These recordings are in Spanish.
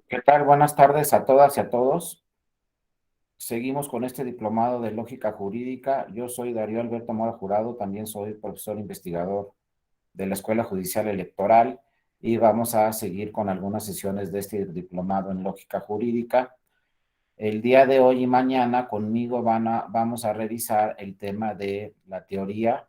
¿Qué tal? Buenas tardes a todas y a todos. Seguimos con este diplomado de lógica jurídica. Yo soy Darío Alberto Mora Jurado, también soy profesor investigador de la Escuela Judicial Electoral y vamos a seguir con algunas sesiones de este diplomado en lógica jurídica. El día de hoy y mañana conmigo vamos a revisar el tema de la teoría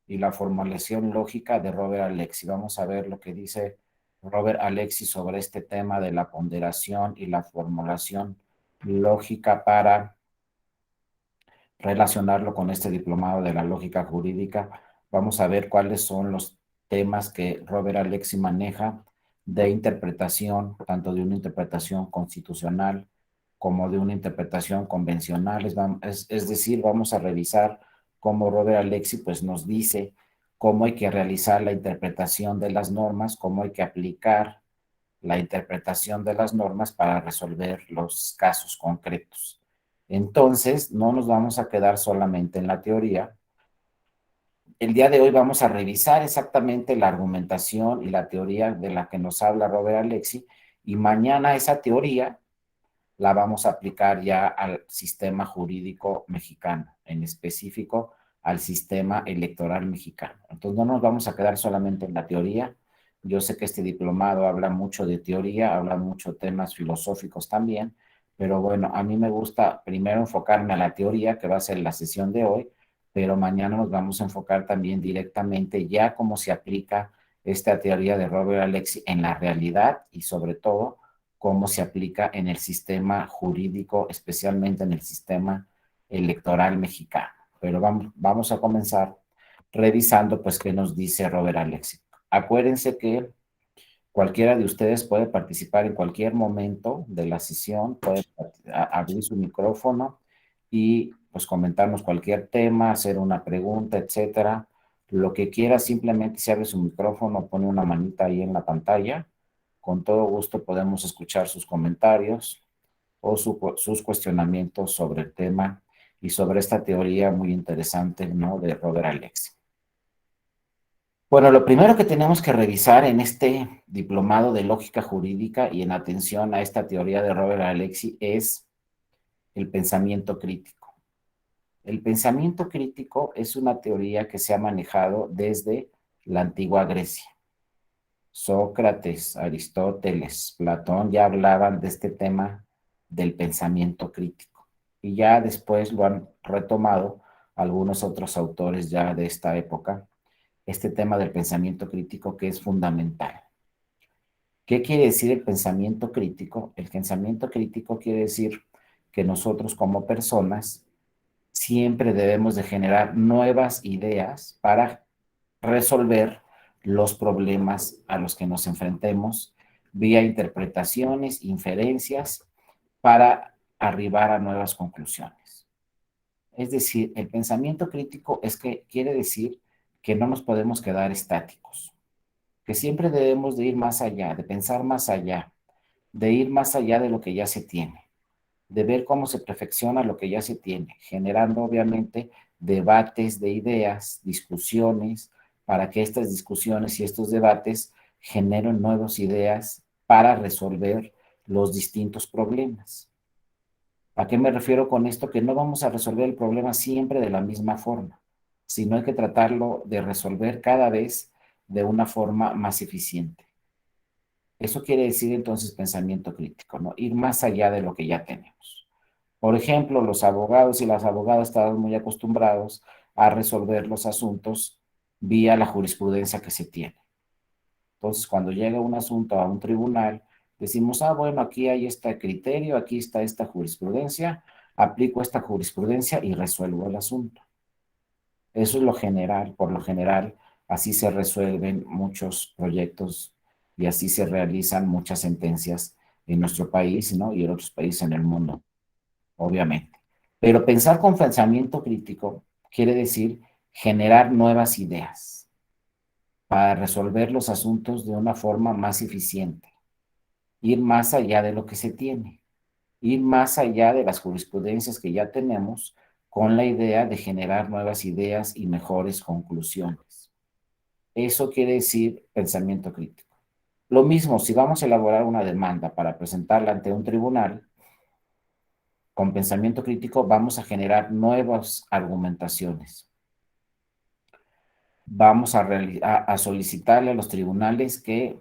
y la formulación lógica de Robert Alexi. Vamos a ver lo que dice Robert Alexi sobre este tema de la ponderación y la formulación lógica para relacionarlo con este diplomado de la lógica jurídica. Vamos a ver cuáles son los temas que Robert Alexi maneja de interpretación, tanto de una interpretación constitucional como de una interpretación convencional. Es decir, vamos a revisar cómo Robert Alexi pues, nos dice cómo hay que realizar la interpretación de las normas, cómo hay que aplicar la interpretación de las normas para resolver los casos concretos. Entonces, no nos vamos a quedar solamente en la teoría. El día de hoy vamos a revisar exactamente la argumentación y la teoría de la que nos habla Robert Alexi, y mañana esa teoría la vamos a aplicar ya al sistema jurídico mexicano, en específico al sistema electoral mexicano. Entonces no nos vamos a quedar solamente en la teoría. Yo sé que este diplomado habla mucho de teoría, habla mucho de temas filosóficos también, pero bueno, a mí me gusta primero enfocarme a la teoría, que va a ser la sesión de hoy, pero mañana nos vamos a enfocar también directamente ya cómo se aplica esta teoría de Robert Alexi en la realidad y sobre todo cómo se aplica en el sistema jurídico, especialmente en el sistema electoral mexicano. Pero vamos a comenzar revisando, pues, qué nos dice Robert Alexi. Acuérdense que cualquiera de ustedes puede participar en cualquier momento de la sesión, puede abrir su micrófono y pues comentarnos cualquier tema, hacer una pregunta, etcétera. Lo que quiera, simplemente se abre su micrófono, pone una manita ahí en la pantalla. Con todo gusto podemos escuchar sus comentarios o sus cuestionamientos sobre el tema y sobre esta teoría muy interesante, ¿no?, de Robert Alexi. Bueno, lo primero que tenemos que revisar en este diplomado de lógica jurídica y en atención a esta teoría de Robert Alexi es el pensamiento crítico. El pensamiento crítico es una teoría que se ha manejado desde la antigua Grecia. Sócrates, Aristóteles, Platón ya hablaban de este tema del pensamiento crítico y ya después lo han retomado algunos otros autores ya de esta época, este tema del pensamiento crítico que es fundamental. ¿Qué quiere decir el pensamiento crítico? El pensamiento crítico quiere decir que nosotros como personas siempre debemos de generar nuevas ideas para resolver los problemas a los que nos enfrentemos vía interpretaciones, inferencias, para arribar a nuevas conclusiones. Es decir, el pensamiento crítico es que quiere decir que no nos podemos quedar estáticos, que siempre debemos de ir más allá, de pensar más allá, de ir más allá de lo que ya se tiene, de ver cómo se perfecciona lo que ya se tiene, generando obviamente debates de ideas, discusiones, para que estas discusiones y estos debates generen nuevas ideas para resolver los distintos problemas. ¿A qué me refiero con esto? Que no vamos a resolver el problema siempre de la misma forma, sino hay que tratarlo de resolver cada vez de una forma más eficiente. Eso quiere decir entonces pensamiento crítico, ¿no? Ir más allá de lo que ya tenemos. Por ejemplo, los abogados y las abogadas están muy acostumbrados a resolver los asuntos vía la jurisprudencia que se tiene. Entonces, cuando llega un asunto a un tribunal, decimos, ah, bueno, aquí hay este criterio, aquí está esta jurisprudencia, aplico esta jurisprudencia y resuelvo el asunto. Eso es lo general, por lo general, así se resuelven muchos proyectos y así se realizan muchas sentencias en nuestro país, ¿no? Y en otros países en el mundo, obviamente. Pero pensar con pensamiento crítico quiere decir generar nuevas ideas para resolver los asuntos de una forma más eficiente, ir más allá de lo que se tiene, ir más allá de las jurisprudencias que ya tenemos con la idea de generar nuevas ideas y mejores conclusiones. Eso quiere decir pensamiento crítico. Lo mismo, si vamos a elaborar una demanda para presentarla ante un tribunal, con pensamiento crítico vamos a generar nuevas argumentaciones. Vamos a solicitarle a los tribunales que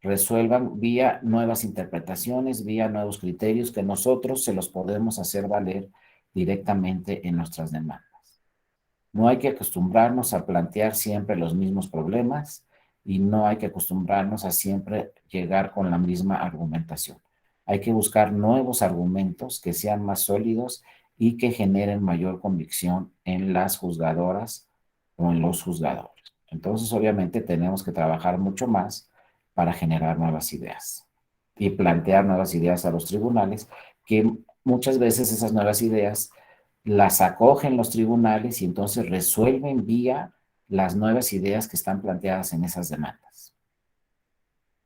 resuelvan vía nuevas interpretaciones, vía nuevos criterios que nosotros se los podemos hacer valer directamente en nuestras demandas. No hay que acostumbrarnos a plantear siempre los mismos problemas y no hay que acostumbrarnos a siempre llegar con la misma argumentación. Hay que buscar nuevos argumentos que sean más sólidos y que generen mayor convicción en las juzgadoras o en los juzgadores. Entonces, obviamente, tenemos que trabajar mucho más para generar nuevas ideas y plantear nuevas ideas a los tribunales, que muchas veces esas nuevas ideas las acogen los tribunales y entonces resuelven vía las nuevas ideas que están planteadas en esas demandas.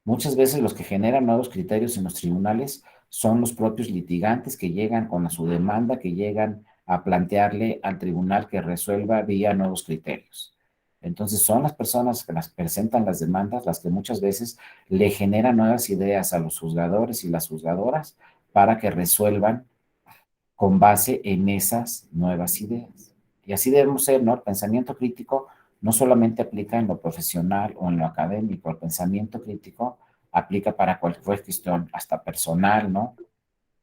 Muchas veces los que generan nuevos criterios en los tribunales son los propios litigantes que llegan con su demanda, que llegan a plantearle al tribunal que resuelva vía nuevos criterios. Entonces son las personas que las presentan las demandas las que muchas veces le generan nuevas ideas a los juzgadores y las juzgadoras para que resuelvan con base en esas nuevas ideas. Y así debemos ser, ¿no? El pensamiento crítico no solamente aplica en lo profesional o en lo académico, el pensamiento crítico aplica para cualquier cuestión, hasta personal, ¿no?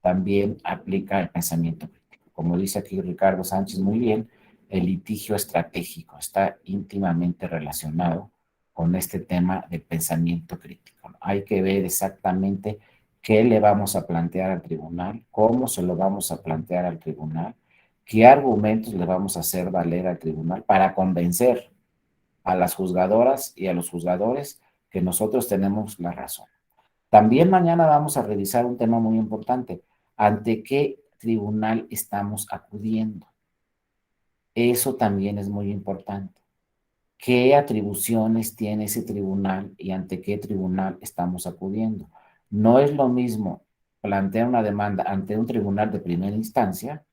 También aplica el pensamiento crítico. Como dice aquí Ricardo Sánchez muy bien, el litigio estratégico está íntimamente relacionado con este tema del pensamiento crítico, ¿no? Hay que ver exactamente qué le vamos a plantear al tribunal, cómo se lo vamos a plantear al tribunal, qué argumentos le vamos a hacer valer al tribunal para convencer a las juzgadoras y a los juzgadores que nosotros tenemos la razón. También mañana vamos a revisar un tema muy importante. ¿Ante qué tribunal estamos acudiendo? Eso también es muy importante. ¿Qué atribuciones tiene ese tribunal y ante qué tribunal estamos acudiendo? No es lo mismo plantear una demanda ante un tribunal de primera instancia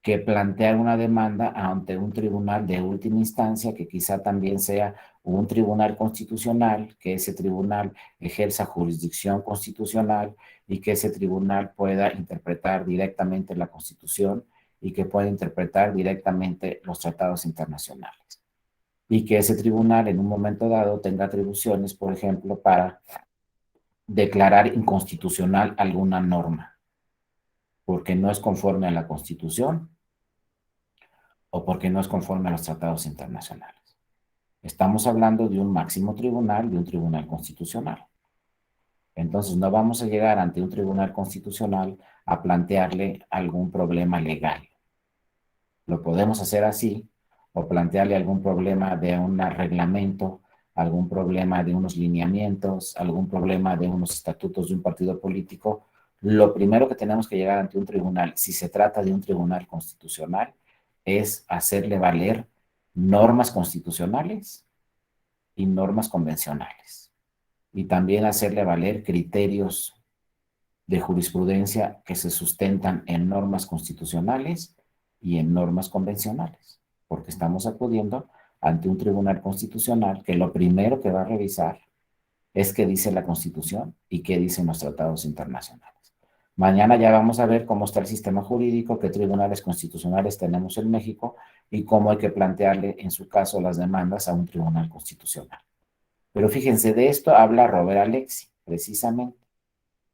que plantear una demanda ante un tribunal de última instancia, que quizá también sea un tribunal constitucional, que ese tribunal ejerza jurisdicción constitucional y que ese tribunal pueda interpretar directamente la Constitución y que pueda interpretar directamente los tratados internacionales. Y que ese tribunal en un momento dado tenga atribuciones, por ejemplo, para declarar inconstitucional alguna norma, porque no es conforme a la Constitución o porque no es conforme a los tratados internacionales. Estamos hablando de un máximo tribunal, de un tribunal constitucional. Entonces no vamos a llegar ante un tribunal constitucional a plantearle algún problema legal. Lo podemos hacer así, o plantearle algún problema de un reglamento, algún problema de unos lineamientos, algún problema de unos estatutos de un partido político. Lo primero que tenemos que llegar ante un tribunal, si se trata de un tribunal constitucional, es hacerle valer normas constitucionales y normas convencionales. Y también hacerle valer criterios de jurisprudencia que se sustentan en normas constitucionales y en normas convencionales, porque estamos acudiendo ante un tribunal constitucional que lo primero que va a revisar es qué dice la Constitución y qué dicen los tratados internacionales. Mañana ya vamos a ver cómo está el sistema jurídico, qué tribunales constitucionales tenemos en México y cómo hay que plantearle, en su caso, las demandas a un tribunal constitucional. Pero fíjense, de esto habla Robert Alexi, precisamente,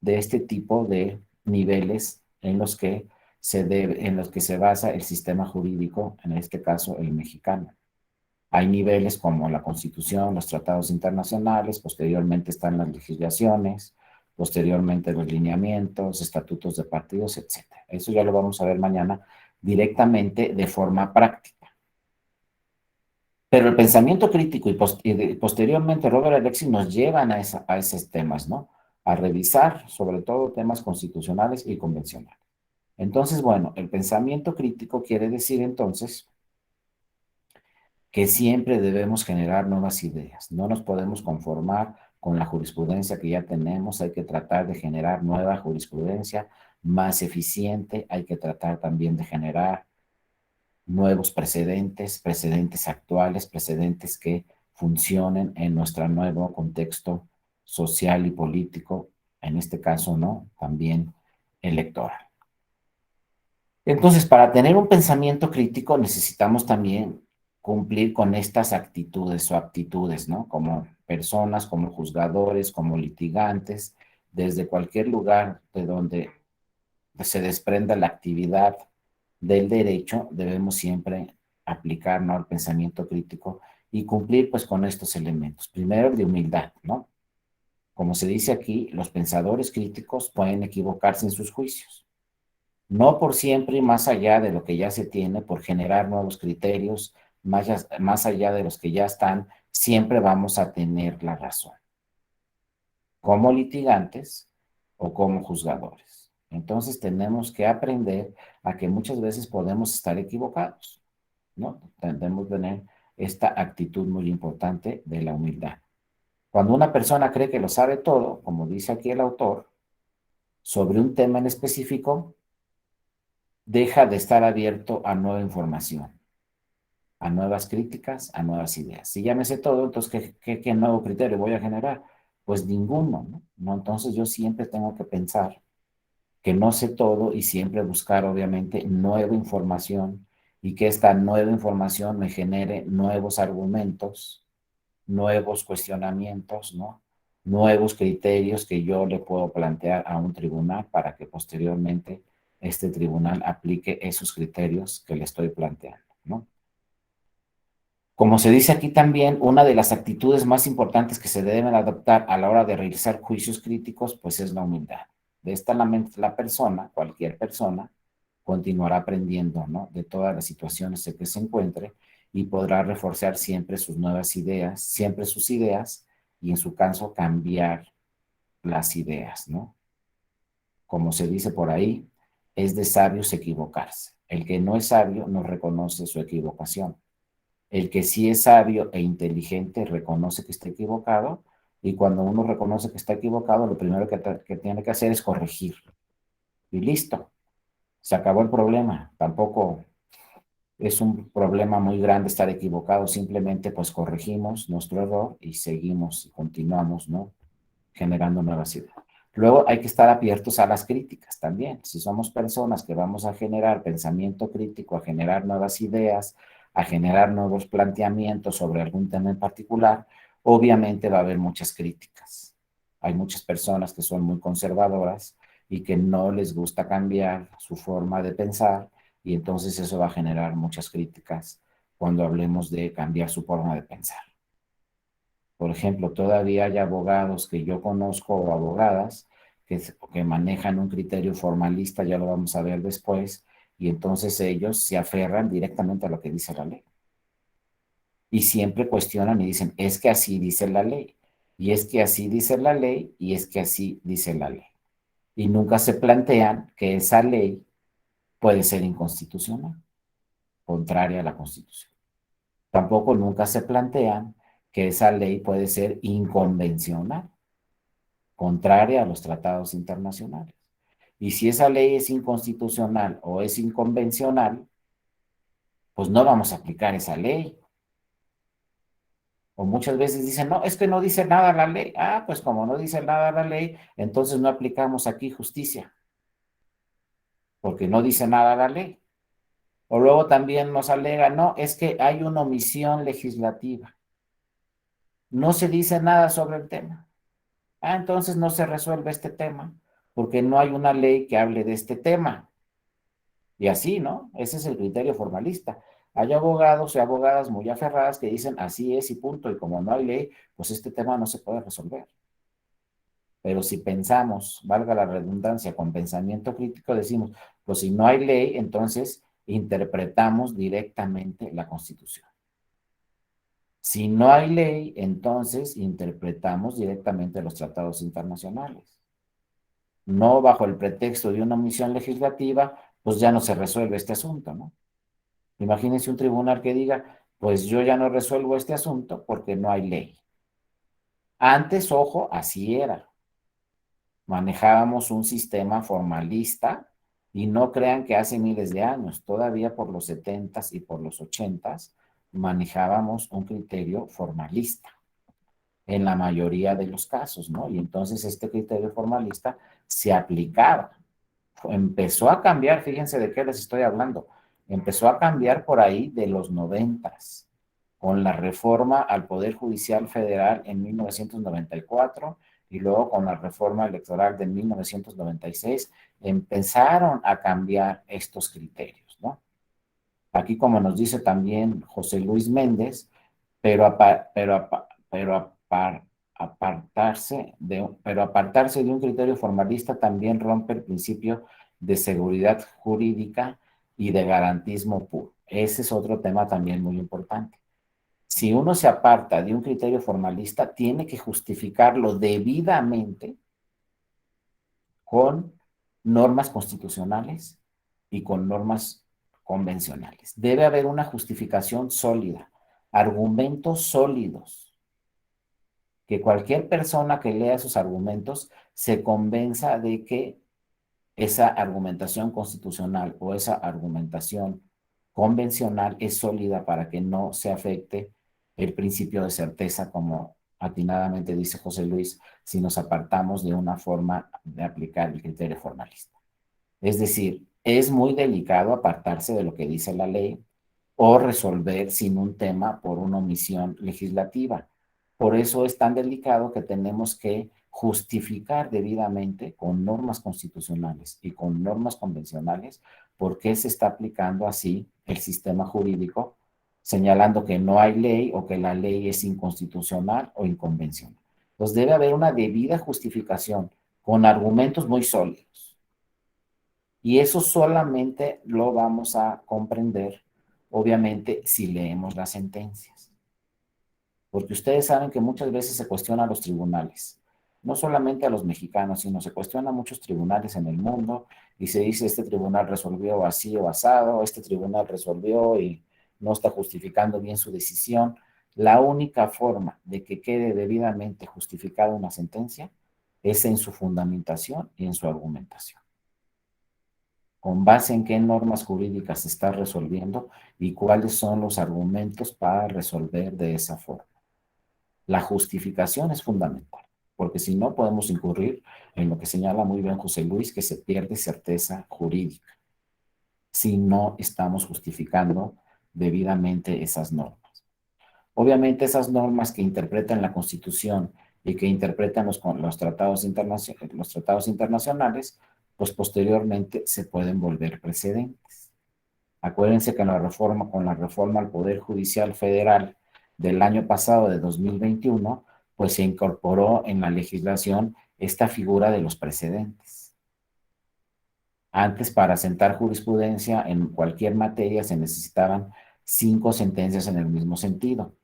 de este tipo de niveles en los que se basa el sistema jurídico, en este caso el mexicano. Hay niveles como la Constitución, los tratados internacionales, posteriormente están las legislaciones, posteriormente los lineamientos, estatutos de partidos, etcétera. Eso ya lo vamos a ver mañana directamente de forma práctica. Pero el pensamiento crítico y posteriormente Robert Alexis nos llevan a esos temas, ¿no? A revisar sobre todo temas constitucionales y convencionales. Entonces, bueno, el pensamiento crítico quiere decir entonces que siempre debemos generar nuevas ideas. No nos podemos conformar con la jurisprudencia que ya tenemos, hay que tratar de generar nueva jurisprudencia más eficiente, hay que tratar también de generar nuevos precedentes, precedentes actuales, precedentes que funcionen en nuestro nuevo contexto social y político, en este caso, ¿no? También electoral. Entonces, para tener un pensamiento crítico necesitamos también cumplir con estas actitudes o aptitudes, ¿no? Como personas, como juzgadores, como litigantes, desde cualquier lugar de donde se desprenda la actividad del derecho, debemos siempre aplicar, ¿no?, el pensamiento crítico y cumplir pues con estos elementos. Primero, de humildad, ¿no? Como se dice aquí, los pensadores críticos pueden equivocarse en sus juicios. No por siempre y más allá de lo que ya se tiene, por generar nuevos criterios, más allá de los que ya están, siempre vamos a tener la razón, como litigantes o como juzgadores. Entonces tenemos que aprender a que muchas veces podemos estar equivocados, ¿no? Debemos tener esta actitud muy importante de la humildad. Cuando una persona cree que lo sabe todo, como dice aquí el autor, sobre un tema en específico, deja de estar abierto a nueva información, a nuevas críticas, a nuevas ideas. Si ya me sé todo, entonces, ¿qué nuevo criterio voy a generar? Pues ninguno, ¿no? ¿No? Entonces yo siempre tengo que pensar que no sé todo y siempre buscar, obviamente, nueva información y que esta nueva información me genere nuevos argumentos, nuevos cuestionamientos, ¿no? Nuevos criterios que yo le puedo plantear a un tribunal para que posteriormente este tribunal aplique esos criterios que le estoy planteando, ¿no? Como se dice aquí también, una de las actitudes más importantes que se deben adoptar a la hora de realizar juicios críticos, pues es la humildad. De esta la persona, cualquier persona, continuará aprendiendo, ¿no?, de todas las situaciones en que se encuentre y podrá reforzar siempre sus nuevas ideas, siempre sus ideas y en su caso cambiar las ideas, ¿no? Como se dice por ahí, es de sabios equivocarse. El que no es sabio no reconoce su equivocación. El que sí es sabio e inteligente reconoce que está equivocado y cuando uno reconoce que está equivocado, lo primero que tiene que hacer es corregir. Y listo, se acabó el problema. Tampoco es un problema muy grande estar equivocado, simplemente pues corregimos nuestro error y seguimos y continuamos, ¿no?, generando nuevas ideas. Luego hay que estar abiertos a las críticas también. Si somos personas que vamos a generar pensamiento crítico, a generar nuevas ideas, a generar nuevos planteamientos sobre algún tema en particular, obviamente va a haber muchas críticas. Hay muchas personas que son muy conservadoras y que no les gusta cambiar su forma de pensar y entonces eso va a generar muchas críticas cuando hablemos de cambiar su forma de pensar. Por ejemplo, todavía hay abogados que yo conozco o abogadas que manejan un criterio formalista, ya lo vamos a ver después, y entonces ellos se aferran directamente a lo que dice la ley. Y siempre cuestionan y dicen, es que así dice la ley, y es que así dice la ley, y es que así dice la ley. Y nunca se plantean que esa ley puede ser inconstitucional, contraria a la Constitución. Tampoco nunca se plantean que esa ley puede ser inconvencional, contraria a los tratados internacionales. Y si esa ley es inconstitucional o es inconvencional, pues no vamos a aplicar esa ley. O muchas veces dicen, no, es que no dice nada la ley. Ah, pues como no dice nada la ley, entonces no aplicamos aquí justicia, porque no dice nada la ley. O luego también nos alega, no, es que hay una omisión legislativa. No se dice nada sobre el tema. Ah, entonces no se resuelve este tema, porque no hay una ley que hable de este tema. Y así, ¿no? Ese es el criterio formalista. Hay abogados y abogadas muy aferradas que dicen así es y punto, y como no hay ley, pues este tema no se puede resolver. Pero si pensamos, valga la redundancia, con pensamiento crítico, decimos, pues si no hay ley, entonces interpretamos directamente la Constitución. Si no hay ley, entonces interpretamos directamente los tratados internacionales. No bajo el pretexto de una omisión legislativa, pues ya no se resuelve este asunto, ¿no? Imagínense un tribunal que diga, pues yo ya no resuelvo este asunto porque no hay ley. Antes, ojo, así era. Manejábamos un sistema formalista y no crean que hace miles de años, todavía por los 70s y por los 80s manejábamos un criterio formalista. en la mayoría de los casos, ¿no? Y entonces este criterio formalista se aplicaba. Empezó a cambiar, fíjense de qué les estoy hablando, empezó a cambiar por ahí de los 90, con la reforma al Poder Judicial Federal en 1994 y luego con la reforma electoral de 1996, empezaron a cambiar estos criterios, ¿no? Aquí, como nos dice también José Luis Méndez, pero apartarse de un criterio formalista también rompe el principio de seguridad jurídica y de garantismo puro. Ese es otro tema también muy importante. Si uno se aparta de un criterio formalista, tiene que justificarlo debidamente con normas constitucionales y con normas convencionales. Debe haber una justificación sólida, argumentos sólidos, que cualquier persona que lea esos argumentos se convenza de que esa argumentación constitucional o esa argumentación convencional es sólida para que no se afecte el principio de certeza, como atinadamente dice José Luis, si nos apartamos de una forma de aplicar el criterio formalista. Es decir, es muy delicado apartarse de lo que dice la ley o resolver sin un tema por una omisión legislativa. Por eso es tan delicado que tenemos que justificar debidamente con normas constitucionales y con normas convencionales por qué se está aplicando así el sistema jurídico, señalando que no hay ley o que la ley es inconstitucional o inconvencional. Entonces debe haber una debida justificación con argumentos muy sólidos. Y eso solamente lo vamos a comprender, obviamente, si leemos las sentencias. Porque ustedes saben que muchas veces se cuestiona a los tribunales, no solamente a los mexicanos, sino se cuestiona a muchos tribunales en el mundo y se dice, este tribunal resolvió así o asado, este tribunal resolvió y no está justificando bien su decisión. La única forma de que quede debidamente justificada una sentencia es en su fundamentación y en su argumentación. Con base en qué normas jurídicas se está resolviendo y cuáles son los argumentos para resolver de esa forma. La justificación es fundamental, porque si no podemos incurrir en lo que señala muy bien José Luis, que se pierde certeza jurídica si no estamos justificando debidamente esas normas. Obviamente esas normas que interpretan la Constitución y que interpretan los tratados internacionales, pues posteriormente se pueden volver precedentes. Acuérdense que con la reforma al Poder Judicial Federal del año pasado, de 2021, pues se incorporó en la legislación esta figura de los precedentes. Antes, para sentar jurisprudencia en cualquier materia, se necesitaban 5 sentencias en el mismo sentido.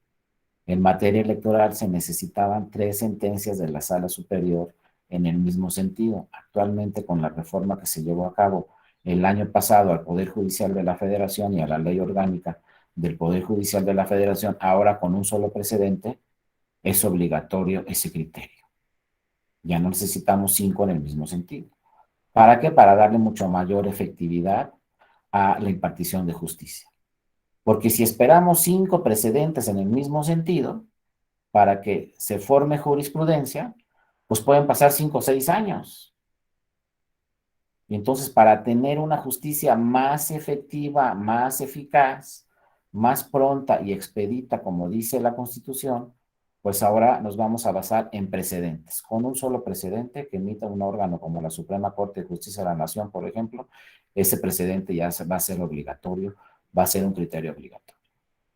En materia electoral se necesitaban 3 sentencias de la Sala Superior en el mismo sentido. Actualmente, con la reforma que se llevó a cabo el año pasado al Poder Judicial de la Federación y a la Ley Orgánica del Poder Judicial de la Federación, ahora con un solo precedente, es obligatorio ese criterio. Ya no necesitamos 5 en el mismo sentido. ¿Para qué? Para darle mucho mayor efectividad a la impartición de justicia. Porque si esperamos 5 precedentes en el mismo sentido, para que se forme jurisprudencia, pues pueden pasar 5 o 6 años. Y entonces, para tener una justicia más efectiva, más eficaz, más pronta y expedita, como dice la Constitución, pues ahora nos vamos a basar en precedentes. Con un solo precedente que emita un órgano como la Suprema Corte de Justicia de la Nación, por ejemplo, ese precedente ya va a ser obligatorio, va a ser un criterio obligatorio.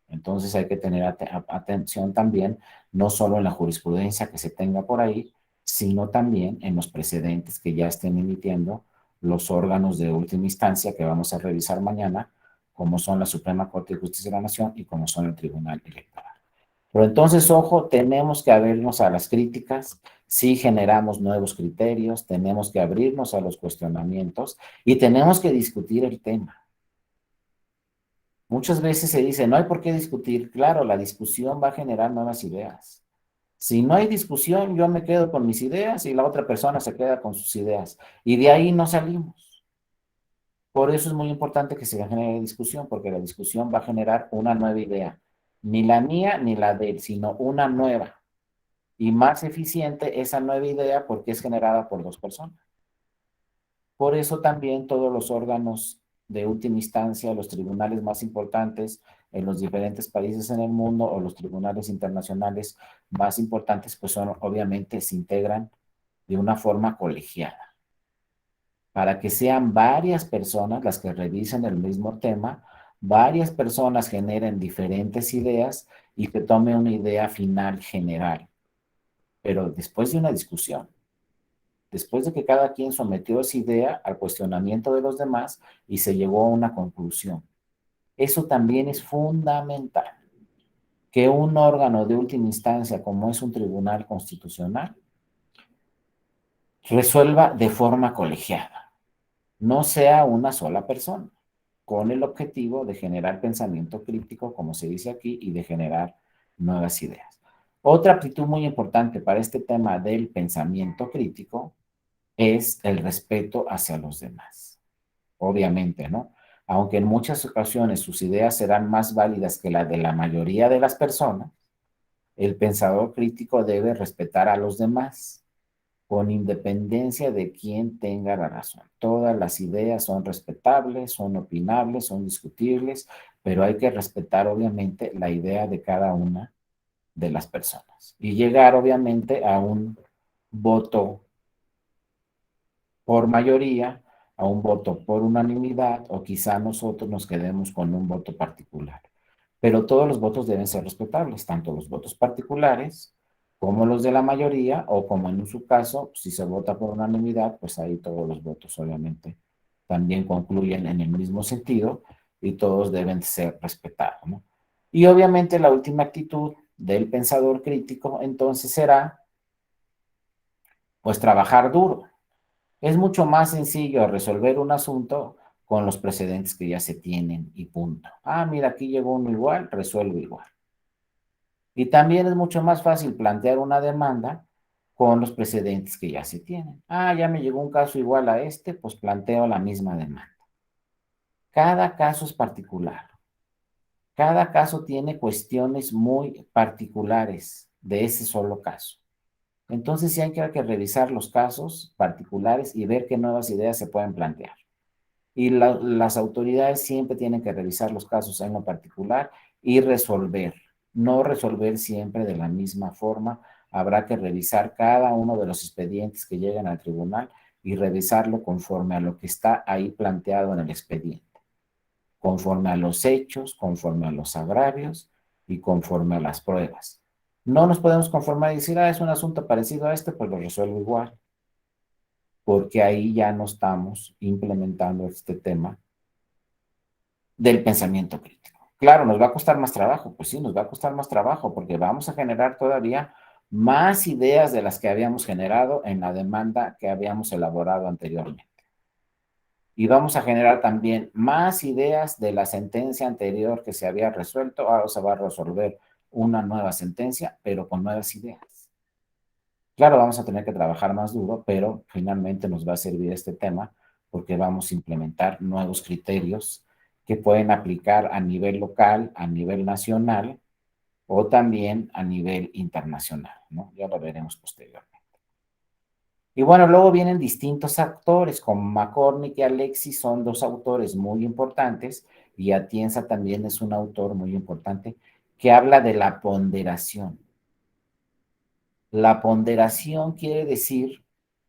Entonces hay que tener atención también, no solo en la jurisprudencia que se tenga por ahí, sino también en los precedentes que ya estén emitiendo los órganos de última instancia que vamos a revisar mañana, como son la Suprema Corte de Justicia de la Nación y como son el Tribunal Electoral. Pero entonces, ojo, tenemos que abrirnos a las críticas, si generamos nuevos criterios, tenemos que abrirnos a los cuestionamientos y tenemos que discutir el tema. Muchas veces se dice, no hay por qué discutir. Claro, la discusión va a generar nuevas ideas. Si no hay discusión, yo me quedo con mis ideas y la otra persona se queda con sus ideas. Y de ahí no salimos. Por eso es muy importante que se genere discusión, porque la discusión va a generar una nueva idea. Ni la mía ni la de él, sino una nueva. y más eficiente esa nueva idea porque es generada por dos personas. Por eso también todos los órganos de última instancia, los tribunales más importantes en los diferentes países en el mundo o los tribunales internacionales más importantes, pues son obviamente se integran de una forma colegiada, para que sean varias personas las que revisen el mismo tema, varias personas generen diferentes ideas y se tome una idea final general, pero después de una discusión, después de que cada quien sometió esa idea al cuestionamiento de los demás y se llegó a una conclusión. Eso también es fundamental, que un órgano de última instancia, como es un tribunal constitucional, resuelva de forma colegiada, no sea una sola persona, con el objetivo de generar pensamiento crítico, como se dice aquí, y de generar nuevas ideas. Otra actitud muy importante para este tema del pensamiento crítico es el respeto hacia los demás. Obviamente, ¿no? Aunque en muchas ocasiones sus ideas serán más válidas que las de la mayoría de las personas, el pensador crítico debe respetar a los demás, con independencia de quién tenga la razón. Todas las ideas son respetables, son opinables, son discutibles, pero hay que respetar obviamente la idea de cada una de las personas y llegar obviamente a un voto por mayoría, a un voto por unanimidad, o quizá nosotros nos quedemos con un voto particular. Pero todos los votos deben ser respetables, tanto los votos particulares como los de la mayoría, o como en su caso, si se vota por unanimidad, pues ahí todos los votos obviamente también concluyen en el mismo sentido y todos deben ser respetados, ¿no? Y obviamente la última actitud del pensador crítico entonces será pues trabajar duro. Es mucho más sencillo resolver un asunto con los precedentes que ya se tienen y punto. Ah, mira, aquí llegó uno igual, resuelvo igual. Y también es mucho más fácil plantear una demanda con los precedentes que ya se tienen. Ah, ya me llegó un caso igual a este, pues planteo la misma demanda. Cada caso es particular. Cada caso tiene cuestiones muy particulares de ese solo caso. Entonces sí hay que revisar los casos particulares y ver qué nuevas ideas se pueden plantear. Y las autoridades siempre tienen que revisar los casos en lo particular y resolver, no resolver siempre de la misma forma. Habrá que revisar cada uno de los expedientes que llegan al tribunal y revisarlo conforme a lo que está ahí planteado en el expediente, conforme a los hechos, conforme a los agravios y conforme a las pruebas. No nos podemos conformar y decir, ah, es un asunto parecido a este, pues lo resuelvo igual, porque ahí ya no estamos implementando este tema del pensamiento crítico. Claro, nos va a costar más trabajo, pues sí, nos va a costar más trabajo porque vamos a generar todavía más ideas de las que habíamos generado en la demanda que habíamos elaborado anteriormente. Y vamos a generar también más ideas de la sentencia anterior que se había resuelto. Ahora se va a resolver una nueva sentencia, pero con nuevas ideas. Claro, vamos a tener que trabajar más duro, pero finalmente nos va a servir este tema porque vamos a implementar nuevos criterios que pueden aplicar a nivel local, a nivel nacional o también a nivel internacional, ¿no? Ya lo veremos posteriormente. Y bueno, luego vienen distintos autores, como McCormick y Alexis son dos autores muy importantes, y Atienza también es un autor muy importante que habla de la ponderación. La ponderación quiere decir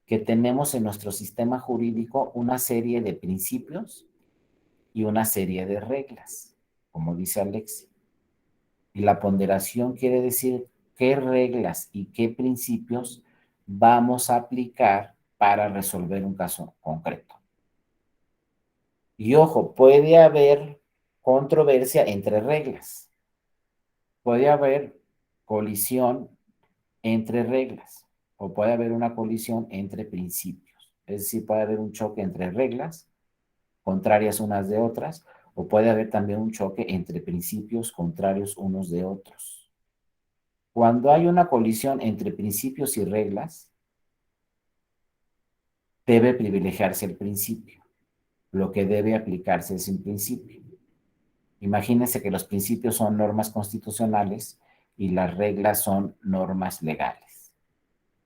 que tenemos en nuestro sistema jurídico una serie de principios y una serie de reglas, como dice Alexis. Y la ponderación quiere decir qué reglas y qué principios vamos a aplicar para resolver un caso concreto. Y ojo, puede haber controversia entre reglas, puede haber colisión entre reglas o puede haber una colisión entre principios. Es decir, puede haber un choque entre reglas contrarias unas de otras o puede haber también un choque entre principios contrarios unos de otros. Cuando hay una colisión entre principios y reglas, debe privilegiarse el principio. Lo que debe aplicarse es el principio. Imagínense que los principios son normas constitucionales y las reglas son normas legales.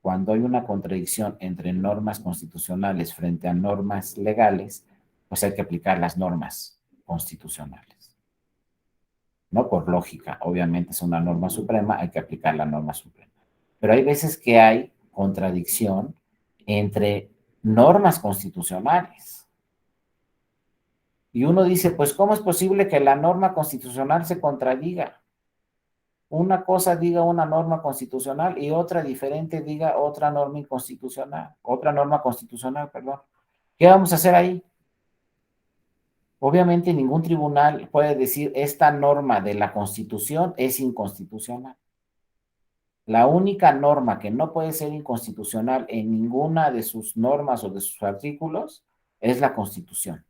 cuando hay una contradicción entre normas constitucionales frente a normas legales, pues hay que aplicar las normas constitucionales. No por lógica, obviamente es una norma suprema, hay que aplicar la norma suprema. Pero hay veces que hay contradicción entre normas constitucionales. Y uno dice, pues, ¿cómo es posible que la norma constitucional se contradiga? Una cosa diga una norma constitucional y otra diferente diga otra norma inconstitucional, otra norma constitucional, perdón. ¿Qué vamos a hacer ahí? Obviamente ningún tribunal puede decir esta norma de la Constitución es inconstitucional. La única norma que no puede ser inconstitucional en ninguna de sus normas o de sus artículos es la Constitución.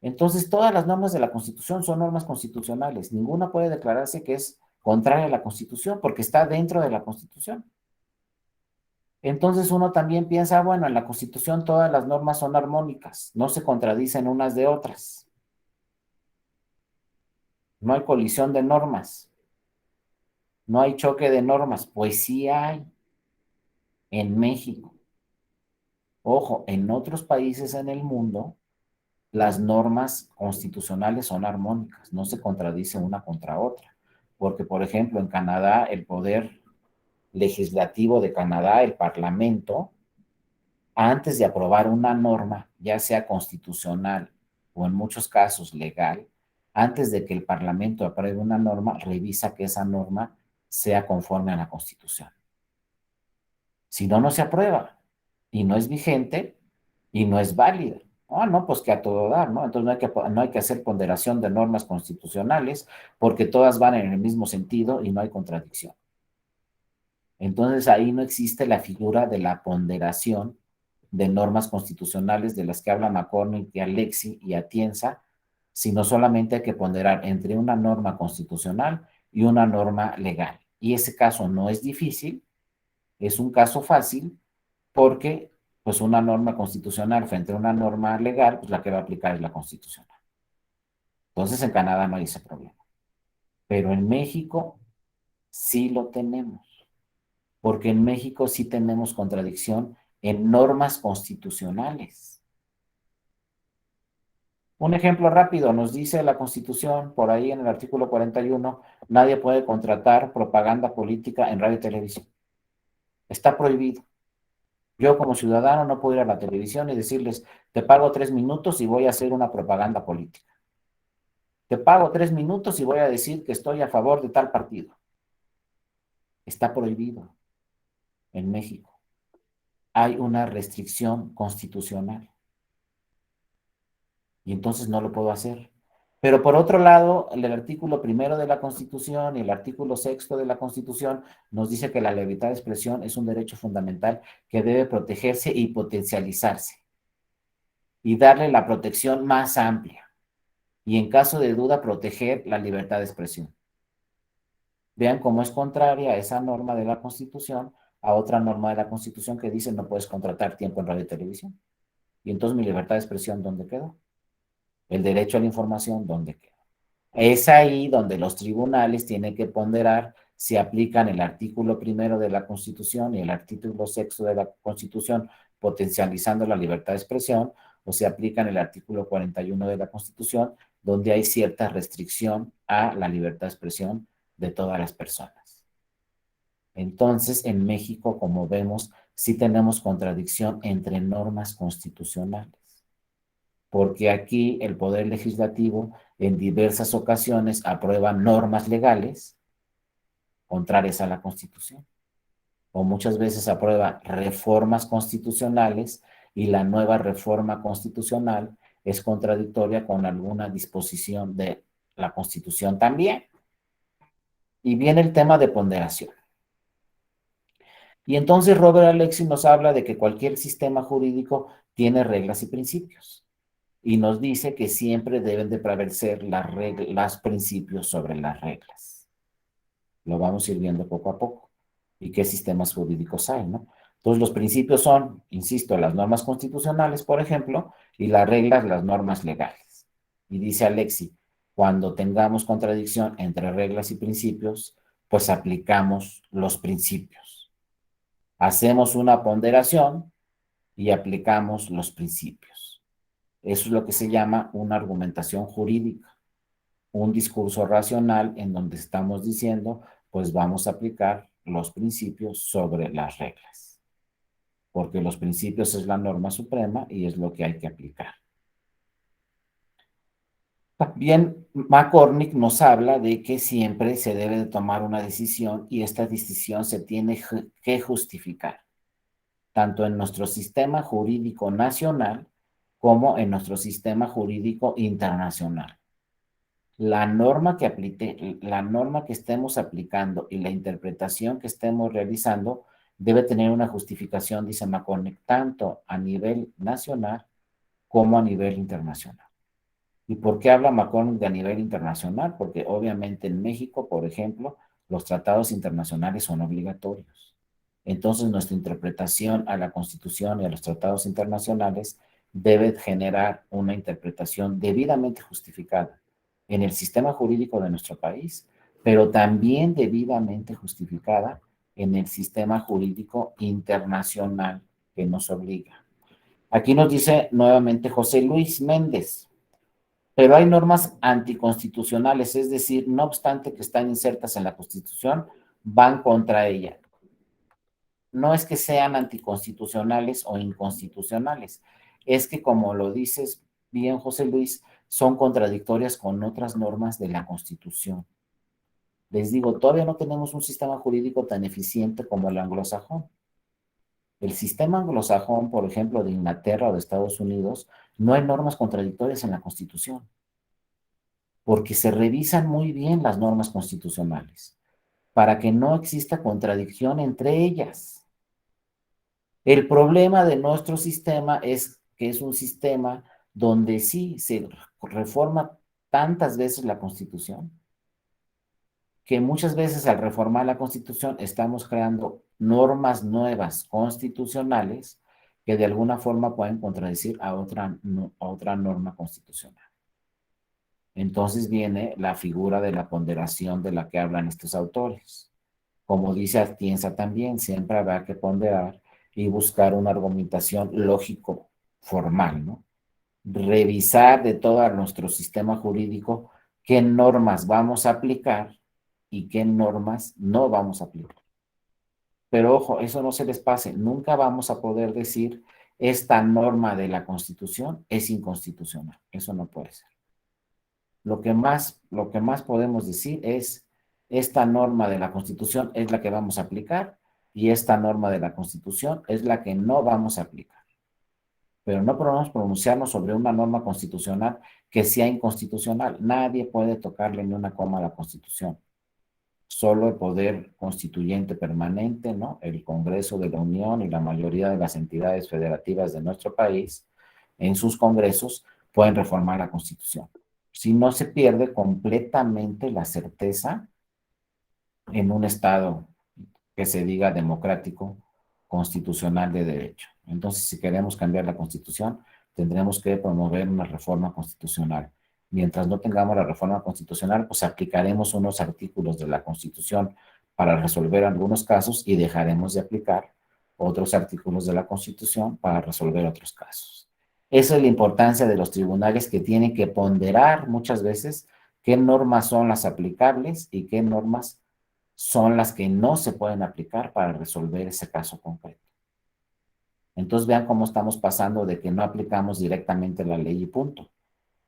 Entonces, todas las normas de la Constitución son normas constitucionales. Ninguna puede declararse que es contraria a la Constitución porque está dentro de la Constitución. Entonces uno también piensa, bueno, en la Constitución todas las normas son armónicas, no se contradicen unas de otras. No hay colisión de normas, no hay choque de normas. Pues sí hay en México. Ojo, en otros países en el mundo las normas constitucionales son armónicas, no se contradicen una contra otra. Porque, por ejemplo, en Canadá, el poder legislativo de Canadá, el Parlamento, antes de aprobar una norma, ya sea constitucional o en muchos casos legal, antes de que el Parlamento apruebe una norma, revisa que esa norma sea conforme a la Constitución. Si no, no se aprueba y no es vigente y no es válida. Ah, no, pues que a todo dar, ¿no? Entonces no hay que hacer ponderación de normas constitucionales porque todas van en el mismo sentido y no hay contradicción. Entonces ahí no existe la figura de la ponderación de normas constitucionales de las que habla McCormick y Alexi y Atienza, sino solamente hay que ponderar entre una norma constitucional y una norma legal. Y ese caso no es difícil, es un caso fácil porque pues una norma constitucional frente a una norma legal, pues la que va a aplicar es la constitucional. Entonces en Canadá no hay ese problema. Pero en México sí lo tenemos, porque en México sí tenemos contradicción en normas constitucionales. Un ejemplo rápido, nos dice la Constitución, por ahí en el artículo 41, nadie puede contratar propaganda política en radio y televisión. Está prohibido. Yo como ciudadano no puedo ir a la televisión y decirles, te pago 3 minutos y voy a hacer una propaganda política. Te pago 3 minutos y voy a decir que estoy a favor de tal partido. Está prohibido en México. Hay una restricción constitucional y entonces no lo puedo hacer. Pero por otro lado, el artículo primero de la Constitución y el artículo sexto de la Constitución nos dice que la libertad de expresión es un derecho fundamental que debe protegerse y potencializarse y darle la protección más amplia y en caso de duda proteger la libertad de expresión. Vean cómo es contraria esa norma de la Constitución a otra norma de la Constitución que dice no puedes contratar tiempo en radio y televisión. Y entonces mi libertad de expresión, ¿dónde quedó? El derecho a la información, ¿dónde quedó? Es ahí donde los tribunales tienen que ponderar si aplican el artículo primero de la Constitución y el artículo sexto de la Constitución, potencializando la libertad de expresión, o si aplican el artículo 41 de la Constitución, donde hay cierta restricción a la libertad de expresión de todas las personas. Entonces, en México, como vemos, sí tenemos contradicción entre normas constitucionales, porque aquí el Poder Legislativo en diversas ocasiones aprueba normas legales contrarias a la Constitución, o muchas veces aprueba reformas constitucionales y la nueva reforma constitucional es contradictoria con alguna disposición de la Constitución también. Y viene el tema de ponderación. Y entonces Robert Alexi nos habla de que cualquier sistema jurídico tiene reglas y principios. Y nos dice que siempre deben de prevalecer los principios sobre las reglas. Lo vamos a ir viendo poco a poco. ¿Y qué sistemas jurídicos hay, no? Entonces los principios son, insisto, las normas constitucionales, por ejemplo, y las reglas, las normas legales. Y dice Alexi, cuando tengamos contradicción entre reglas y principios, pues aplicamos los principios. Hacemos una ponderación y aplicamos los principios. Eso es lo que se llama una argumentación jurídica, un discurso racional en donde estamos diciendo, pues vamos a aplicar los principios sobre las reglas, porque los principios es la norma suprema y es lo que hay que aplicar. También McCormick nos habla de que siempre se debe de tomar una decisión y esta decisión se tiene que justificar, tanto en nuestro sistema jurídico nacional como en nuestro sistema jurídico internacional. La norma que estemos aplicando y la interpretación que estemos realizando debe tener una justificación, dice McCormick, tanto a nivel nacional como a nivel internacional. ¿Y por qué habla McCormick de a nivel internacional? Porque obviamente en México, por ejemplo, los tratados internacionales son obligatorios. Entonces, nuestra interpretación a la Constitución y a los tratados internacionales debe generar una interpretación debidamente justificada en el sistema jurídico de nuestro país, pero también debidamente justificada en el sistema jurídico internacional que nos obliga. Aquí nos dice nuevamente José Luis Méndez, pero hay normas anticonstitucionales, es decir, no obstante que están insertas en la Constitución, van contra ella. No es que sean anticonstitucionales o inconstitucionales, es que como lo dices bien, José Luis, son contradictorias con otras normas de la Constitución. Les digo, todavía no tenemos un sistema jurídico tan eficiente como el anglosajón. El sistema anglosajón, por ejemplo, de Inglaterra o de Estados Unidos, no hay normas contradictorias en la Constitución, porque se revisan muy bien las normas constitucionales, para que no exista contradicción entre ellas. El problema de nuestro sistema es que es un sistema donde sí se reforma tantas veces la Constitución, que muchas veces al reformar la Constitución estamos creando normas nuevas constitucionales que de alguna forma pueden contradecir a otra norma constitucional. Entonces viene la figura de la ponderación de la que hablan estos autores. Como dice Atienza también, siempre habrá que ponderar y buscar una argumentación lógico-formal, ¿no? Revisar de todo nuestro sistema jurídico qué normas vamos a aplicar y qué normas no vamos a aplicar. Pero ojo, eso no se les pase, nunca vamos a poder decir esta norma de la Constitución es inconstitucional, eso no puede ser. Lo que más podemos decir es, esta norma de la Constitución es la que vamos a aplicar y esta norma de la Constitución es la que no vamos a aplicar. Pero no podemos pronunciarnos sobre una norma constitucional que sea inconstitucional. Nadie puede tocarle ni una coma a la Constitución. Solo el poder constituyente permanente, ¿no? El Congreso de la Unión y la mayoría de las entidades federativas de nuestro país, en sus congresos, pueden reformar la Constitución. Si no, se pierde completamente la certeza en un Estado que se diga democrático, constitucional de derecho. Entonces, si queremos cambiar la Constitución, tendremos que promover una reforma constitucional. Mientras no tengamos la reforma constitucional, pues aplicaremos unos artículos de la Constitución para resolver algunos casos y dejaremos de aplicar otros artículos de la Constitución para resolver otros casos. Esa es la importancia de los tribunales, que tienen que ponderar muchas veces qué normas son las aplicables y qué normas son las que no se pueden aplicar para resolver ese caso concreto. Entonces vean cómo estamos pasando de que no aplicamos directamente la ley y punto.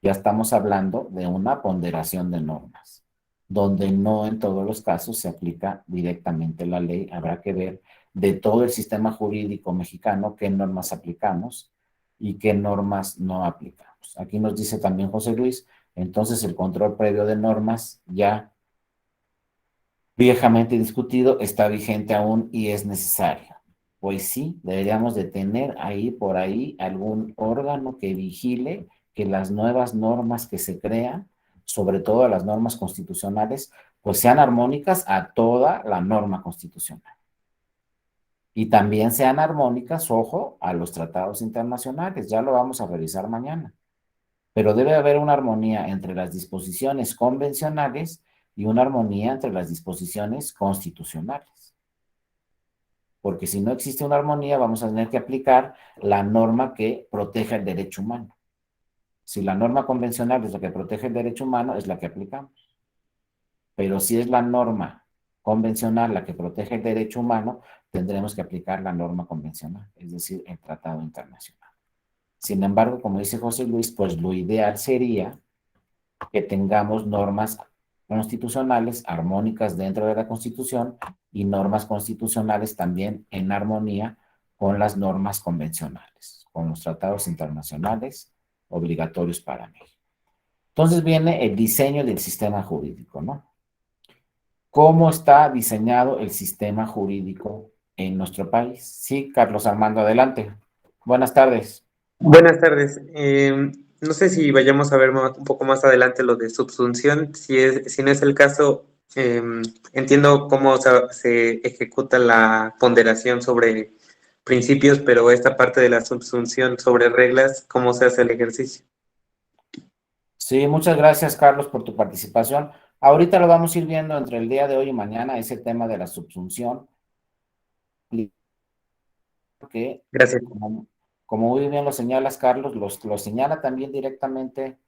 Ya estamos hablando de una ponderación de normas, donde no en todos los casos se aplica directamente la ley. Habrá que ver de todo el sistema jurídico mexicano qué normas aplicamos y qué normas no aplicamos. Aquí nos dice también José Luis, entonces el control previo de normas ya viejamente discutido, está vigente aún y es necesario. Pues sí, deberíamos de tener ahí por ahí algún órgano que vigile que las nuevas normas que se crean, sobre todo las normas constitucionales, pues sean armónicas a toda la norma constitucional. Y también sean armónicas, ojo, a los tratados internacionales. Ya lo vamos a revisar mañana. Pero debe haber una armonía entre las disposiciones convencionales y una armonía entre las disposiciones constitucionales. porque si no existe una armonía, vamos a tener que aplicar la norma que proteja el derecho humano. Si la norma convencional es la que protege el derecho humano, es la que aplicamos. Pero si es la norma convencional la que protege el derecho humano, tendremos que aplicar la norma convencional, es decir, el tratado internacional. Sin embargo, como dice José Luis, pues lo ideal sería que tengamos normas constitucionales armónicas dentro de la Constitución y normas constitucionales también en armonía con las normas convencionales, con los tratados internacionales obligatorios para México. Entonces viene el diseño del sistema jurídico, ¿no? ¿Cómo está diseñado el sistema jurídico en nuestro país? Sí, Carlos Armando, adelante. Buenas tardes. Buenas tardes. No sé si vayamos a ver un poco más adelante lo de subsunción. Si no es el caso, entiendo cómo se ejecuta la ponderación sobre principios, pero esta parte de la subsunción sobre reglas, ¿cómo se hace el ejercicio? Sí, muchas gracias, Carlos, por tu participación. Ahorita lo vamos a ir viendo entre el día de hoy y mañana, ese tema de la subsunción, que Gracias. como muy bien lo señalas, Carlos, lo señala también directamente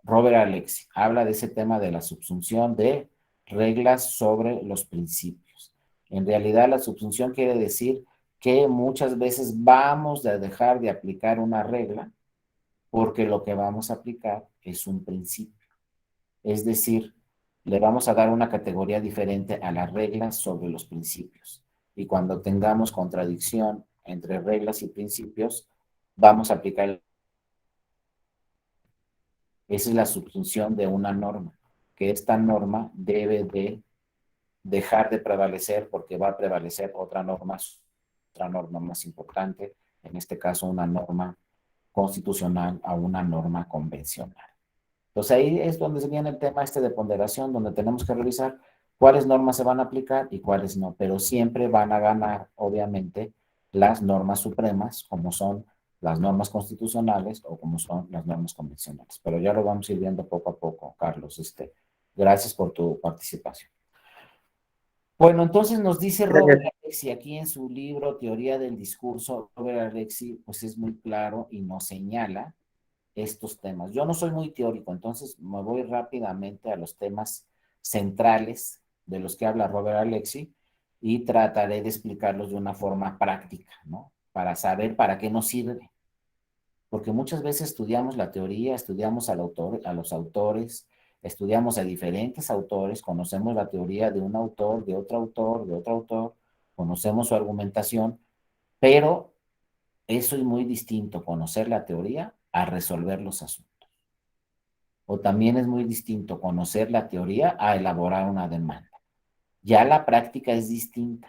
Robert Alexi. Habla de ese tema de la subsunción de reglas sobre los principios. En realidad, la subsunción quiere decir que muchas veces vamos a dejar de aplicar una regla porque lo que vamos a aplicar es un principio. Es decir, le vamos a dar una categoría diferente a las reglas sobre los principios. Y cuando tengamos contradicción entre reglas y principios, vamos a aplicar. Esa es la subsunción de una norma, que esta norma debe de dejar de prevalecer porque va a prevalecer otra norma más importante, en este caso una norma constitucional a una norma convencional. Entonces ahí es donde viene el tema de ponderación, donde tenemos que revisar cuáles normas se van a aplicar y cuáles no, pero siempre van a ganar, obviamente, las normas supremas, como son las normas constitucionales o como son las normas convencionales. Pero ya lo vamos a ir viendo poco a poco, Carlos. Gracias por tu participación. Bueno, entonces nos dice Robert Gracias. Alexi aquí en su libro Teoría del Discurso. Robert Alexi pues es muy claro y nos señala estos temas. Yo no soy muy teórico, entonces me voy rápidamente a los temas centrales de los que habla Robert Alexi y trataré de explicarlos de una forma práctica, ¿no? Para saber para qué nos sirve. Porque muchas veces estudiamos la teoría, estudiamos al autor, a los autores, estudiamos a diferentes autores, conocemos la teoría de un autor, de otro autor, de otro autor, conocemos su argumentación, pero eso es muy distinto, conocer la teoría a resolver los asuntos. O también es muy distinto conocer la teoría a elaborar una demanda. Ya la práctica es distinta.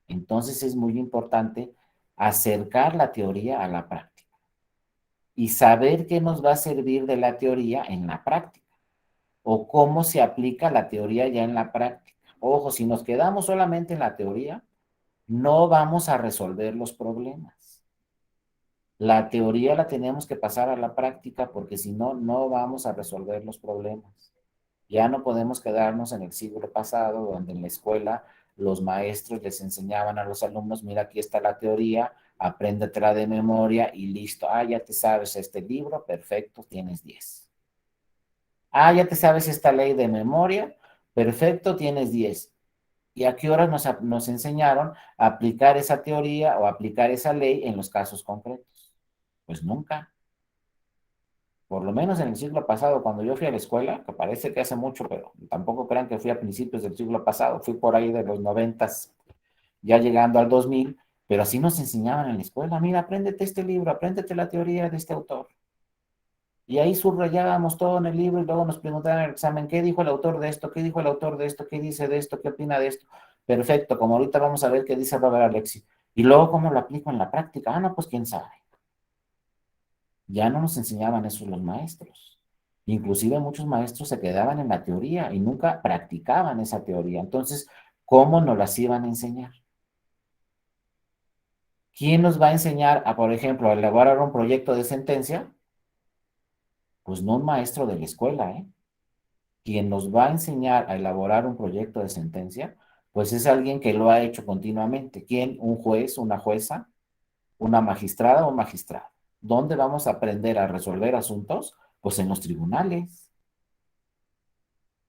Entonces es muy importante acercar la teoría a la práctica y saber qué nos va a servir de la teoría en la práctica o cómo se aplica la teoría ya en la práctica. Ojo, si nos quedamos solamente en la teoría, no vamos a resolver los problemas. La teoría la tenemos que pasar a la práctica porque si no, no vamos a resolver los problemas. Ya no podemos quedarnos en el siglo pasado, donde en la escuela los maestros les enseñaban a los alumnos, mira, aquí está la teoría, apréndetela de memoria y listo. Ah, ya te sabes este libro, perfecto, tienes 10. Ah, ya te sabes esta ley de memoria, perfecto, tienes 10. ¿Y a qué horas nos enseñaron a aplicar esa teoría o aplicar esa ley en los casos concretos? Pues nunca. Por lo menos en el siglo pasado, cuando yo fui a la escuela, que parece que hace mucho, pero tampoco crean que fui a principios del siglo pasado, fui por ahí de los 90, ya llegando al 2000, pero así nos enseñaban en la escuela, mira, apréndete este libro, apréndete la teoría de este autor. Y ahí subrayábamos todo en el libro y luego nos preguntaban en el examen, ¿qué dijo el autor de esto? ¿Qué dijo el autor de esto? ¿Qué dice de esto? ¿Qué opina de esto? Perfecto, como ahorita vamos a ver qué dice Robert Alexi. Y luego, ¿cómo lo aplico en la práctica? Ah, no, pues quién sabe. Ya no nos enseñaban eso los maestros. Inclusive muchos maestros se quedaban en la teoría y nunca practicaban esa teoría. Entonces, ¿cómo nos las iban a enseñar? ¿Quién nos va a enseñar a, por ejemplo, a elaborar un proyecto de sentencia? Pues no un maestro de la escuela, ¿eh? Quien nos va a enseñar a elaborar un proyecto de sentencia Pues es alguien que lo ha hecho continuamente. ¿Quién? Un juez, una jueza, una magistrada o un magistrado. ¿Dónde vamos a aprender a resolver asuntos? Pues en los tribunales.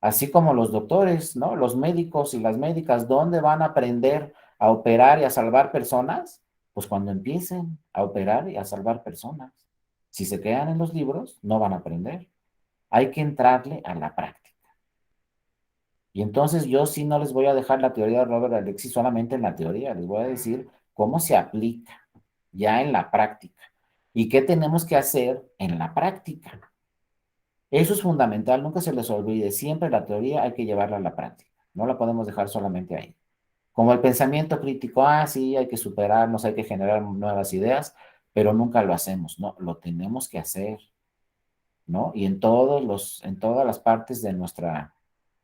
Así como los doctores, ¿no? Los médicos y las médicas, ¿dónde van a aprender a operar y a salvar personas? Pues cuando empiecen a operar y a salvar personas. Si se quedan en los libros, no van a aprender. Hay que entrarle a la práctica. Y entonces yo sí no les voy a dejar la teoría de Robert Alexis solamente en la teoría, les voy a decir cómo se aplica ya en la práctica y qué tenemos que hacer en la práctica. Eso es fundamental, nunca se les olvide, siempre la teoría hay que llevarla a la práctica, no la podemos dejar solamente ahí. Como el pensamiento crítico, sí, hay que superarnos, hay que generar nuevas ideas, pero nunca lo hacemos, ¿no? Lo tenemos que hacer, ¿no? Y en todas las partes de nuestra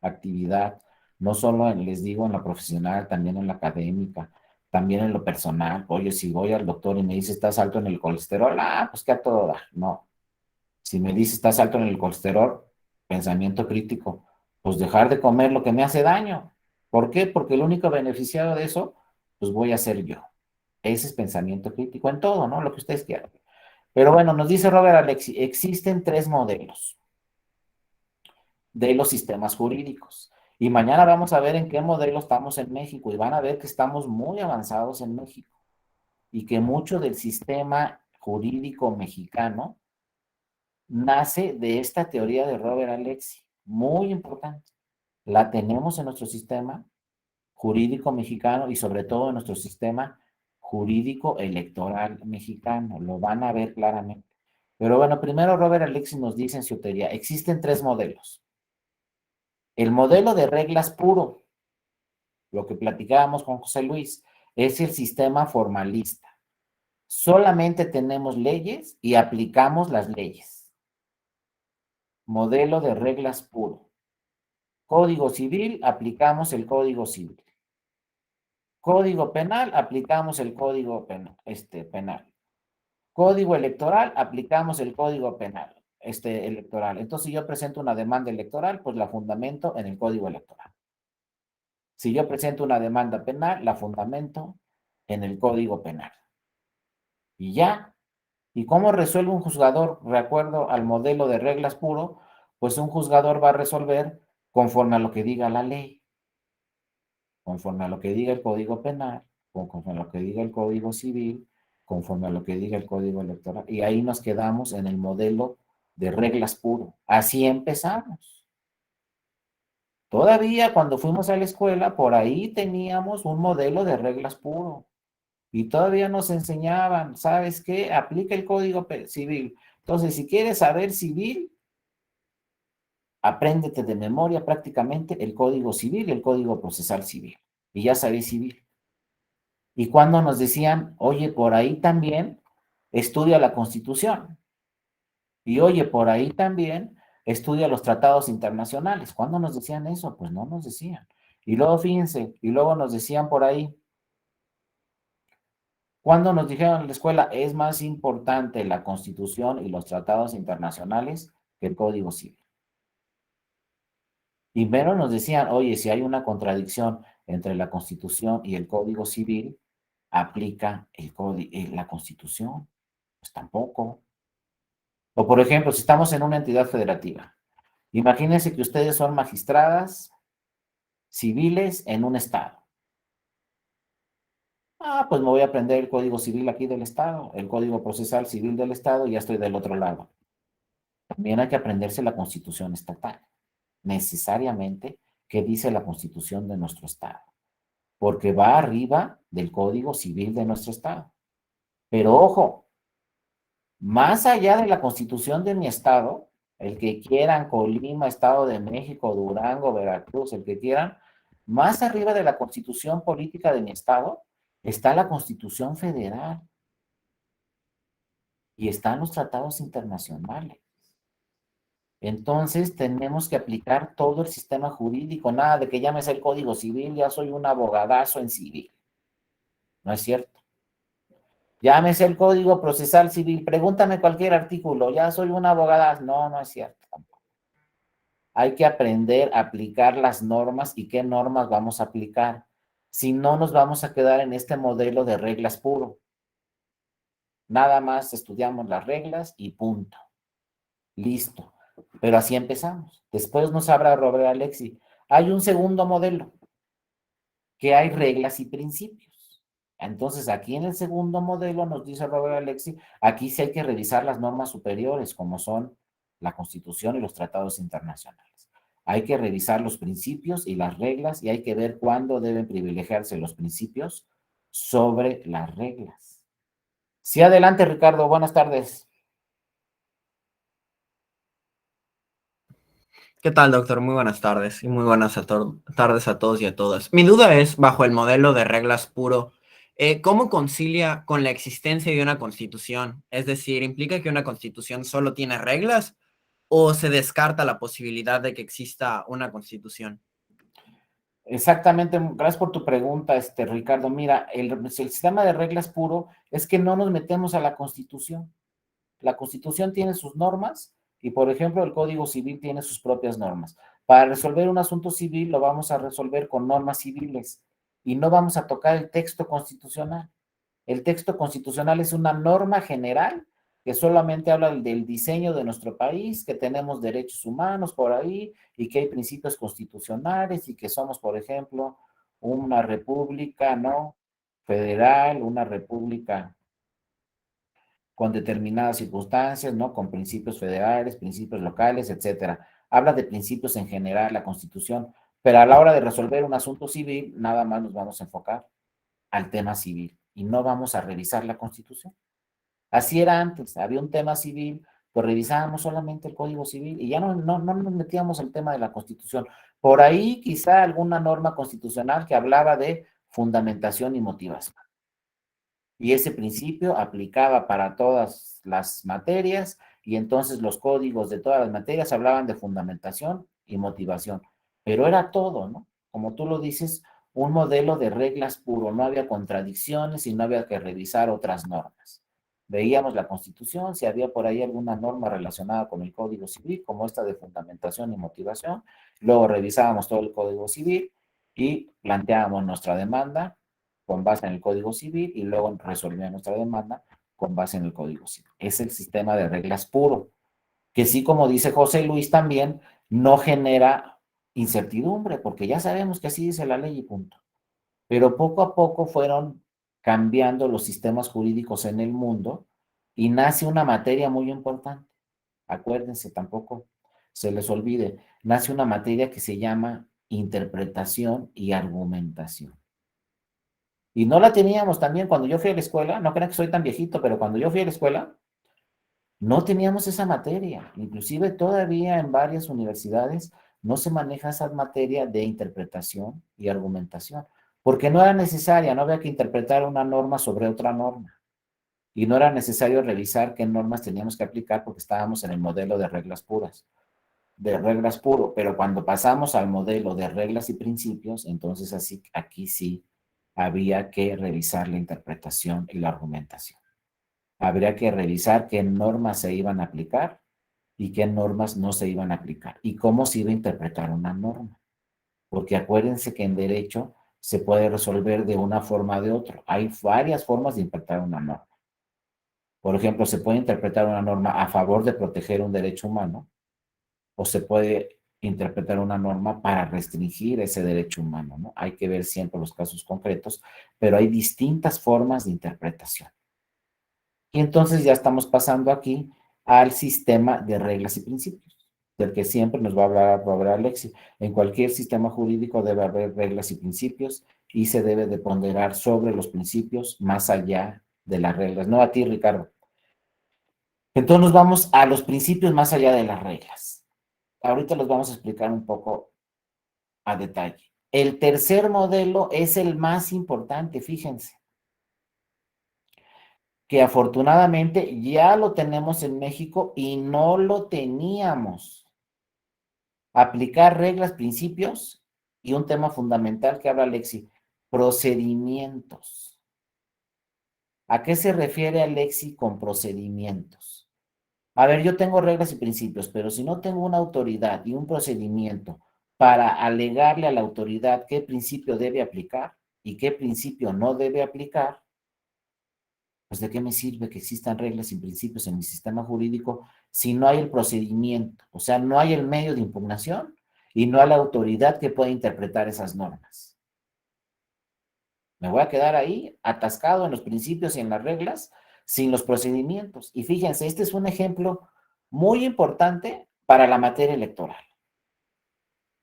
actividad, no solo les digo en la profesional, también en la académica, también en lo personal. Oye, si voy al doctor y me dice, estás alto en el colesterol, pues que a todo da. No. Si me dice, estás alto en el colesterol, pensamiento crítico, pues dejar de comer lo que me hace daño. ¿Por qué? Porque el único beneficiado de eso, pues voy a ser yo. Ese es pensamiento crítico en todo, ¿no? Lo que ustedes quieran. Pero bueno, nos dice Robert Alexi, existen tres modelos de los sistemas jurídicos. Y mañana vamos a ver en qué modelo estamos en México y van a ver que estamos muy avanzados en México y que mucho del sistema jurídico mexicano nace de esta teoría de Robert Alexi, muy importante. La tenemos en nuestro sistema jurídico mexicano y sobre todo en nuestro sistema jurídico electoral mexicano. Lo van a ver claramente. Pero bueno, primero Robert Alexi nos dice en su teoría, existen tres modelos. El modelo de reglas puro, lo que platicábamos con José Luis, es el sistema formalista. Solamente tenemos leyes y aplicamos las leyes. Modelo de reglas puro. Código civil, aplicamos el código civil. Código penal, aplicamos el código penal. Código electoral, aplicamos el código penal, electoral. Entonces, si yo presento una demanda electoral, pues la fundamento en el código electoral. Si yo presento una demanda penal, la fundamento en el código penal. Y ya. ¿Y cómo resuelve un juzgador de acuerdo al modelo de reglas puro? Pues un juzgador va a resolver conforme a lo que diga la ley, conforme a lo que diga el código penal, conforme a lo que diga el código civil, conforme a lo que diga el código electoral. Y ahí nos quedamos en el modelo de reglas puro. Así empezamos. Todavía cuando fuimos a la escuela, por ahí teníamos un modelo de reglas puro. Y todavía nos enseñaban, ¿sabes qué? Aplica el código civil. Entonces, si quieres saber civil, apréndete de memoria prácticamente el código civil y el código procesal civil. Y ya sabes civil. Y cuando nos decían, oye, por ahí también estudia la Constitución. Y oye, por ahí también estudia los tratados internacionales. ¿Cuándo nos decían eso? Pues no nos decían. Y luego fíjense, y luego nos decían por ahí, cuando nos dijeron en la escuela, es más importante la Constitución y los tratados internacionales que el Código Civil. Y menos nos decían, oye, si hay una contradicción entre la Constitución y el Código Civil, aplica la Constitución. Pues tampoco. O por ejemplo, si estamos en una entidad federativa, imagínense que ustedes son magistradas civiles en un estado. Pues me voy a aprender el Código Civil aquí del estado, el Código Procesal Civil del estado y ya estoy del otro lado. También hay que aprenderse la Constitución estatal, necesariamente, qué dice la Constitución de nuestro estado, porque va arriba del Código Civil de nuestro estado. Pero ojo, más allá de la Constitución de mi estado, el que quieran, Colima, Estado de México, Durango, Veracruz, el que quieran, más arriba de la Constitución política de mi estado está la Constitución federal y están los tratados internacionales. Entonces tenemos que aplicar todo el sistema jurídico, nada de que llames el Código Civil, ya soy un abogadazo en civil. No es cierto. Llámese el Código Procesal Civil, pregúntame cualquier artículo, ya soy un abogadazo. No, no es cierto. Hay que aprender a aplicar las normas y qué normas vamos a aplicar. Si no, nos vamos a quedar en este modelo de reglas puro. Nada más estudiamos las reglas y punto. Listo. Pero así empezamos. Después nos habla Robert Alexi. Hay un segundo modelo, que hay reglas y principios. Entonces, aquí en el segundo modelo nos dice Robert Alexi, aquí sí hay que revisar las normas superiores, como son la Constitución y los tratados internacionales. Hay que revisar los principios y las reglas y hay que ver cuándo deben privilegiarse los principios sobre las reglas. Sí, adelante, Ricardo. Buenas tardes. ¿Qué tal, doctor? Muy buenas tardes y muy buenas tardes a todos y a todas. Mi duda es, bajo el modelo de reglas puro, ¿cómo concilia con la existencia de una constitución? Es decir, ¿implica que una constitución solo tiene reglas o se descarta la posibilidad de que exista una constitución? Exactamente, gracias por tu pregunta, Ricardo. Mira, el sistema de reglas puro es que no nos metemos a la Constitución. La Constitución tiene sus normas y, por ejemplo, el Código Civil tiene sus propias normas. Para resolver un asunto civil lo vamos a resolver con normas civiles y no vamos a tocar el texto constitucional. El texto constitucional es una norma general que solamente habla del diseño de nuestro país, que tenemos derechos humanos por ahí y que hay principios constitucionales y que somos, por ejemplo, una república, ¿no? Federal, una república con determinadas circunstancias, ¿no? Con principios federales, principios locales, etcétera. Habla de principios en general, la Constitución, pero a la hora de resolver un asunto civil, nada más nos vamos a enfocar al tema civil y no vamos a revisar la Constitución. Así era antes, había un tema civil, pues revisábamos solamente el Código Civil y ya no nos metíamos el tema de la Constitución. Por ahí quizá alguna norma constitucional que hablaba de fundamentación y motivación. Y ese principio aplicaba para todas las materias y entonces los códigos de todas las materias hablaban de fundamentación y motivación. Pero era todo, ¿no? Como tú lo dices, un modelo de reglas puro, no había contradicciones y no había que revisar otras normas. Veíamos la Constitución, si había por ahí alguna norma relacionada con el Código Civil, como esta de fundamentación y motivación, luego revisábamos todo el Código Civil y planteábamos nuestra demanda con base en el Código Civil y luego resolvíamos nuestra demanda con base en el Código Civil. Es el sistema de reglas puro, que sí, como dice José Luis también, no genera incertidumbre, porque ya sabemos que así dice la ley y punto. Pero poco a poco fueron cambiando los sistemas jurídicos en el mundo y nace una materia muy importante. Acuérdense, tampoco se les olvide, nace una materia que se llama interpretación y argumentación. Y no la teníamos también cuando yo fui a la escuela, no crean que soy tan viejito, pero cuando yo fui a la escuela, no teníamos esa materia. Inclusive todavía en varias universidades no se maneja esa materia de interpretación y argumentación, porque no era necesaria, no había que interpretar una norma sobre otra norma. Y no era necesario revisar qué normas teníamos que aplicar porque estábamos en el modelo de reglas puras, de reglas puro. Pero cuando pasamos al modelo de reglas y principios, entonces así, aquí sí había que revisar la interpretación y la argumentación. Habría que revisar qué normas se iban a aplicar y qué normas no se iban a aplicar y cómo se iba a interpretar una norma. Porque acuérdense que en derecho se puede resolver de una forma o de otra. Hay varias formas de interpretar una norma. Por ejemplo, se puede interpretar una norma a favor de proteger un derecho humano o se puede interpretar una norma para restringir ese derecho humano, ¿no? Hay que ver siempre los casos concretos, pero hay distintas formas de interpretación. Y entonces ya estamos pasando aquí al sistema de reglas y principios, del que siempre nos va a hablar Alexi. En cualquier sistema jurídico debe haber reglas y principios y se debe de ponderar sobre los principios más allá de las reglas. No a ti, Ricardo. Entonces nos vamos a los principios más allá de las reglas. Ahorita los vamos a explicar un poco a detalle. El tercer modelo es el más importante, fíjense, que afortunadamente ya lo tenemos en México y no lo teníamos. Aplicar reglas, principios y un tema fundamental que habla Alexi, procedimientos. ¿A qué se refiere Alexi con procedimientos? A ver, yo tengo reglas y principios, pero si no tengo una autoridad y un procedimiento para alegarle a la autoridad qué principio debe aplicar, y qué principio no debe aplicar, pues ¿de qué me sirve que existan reglas y principios en mi sistema jurídico si no hay el procedimiento? O sea, no hay el medio de impugnación y no hay la autoridad que pueda interpretar esas normas. Me voy a quedar ahí atascado en los principios y en las reglas sin los procedimientos. Y fíjense, este es un ejemplo muy importante para la materia electoral.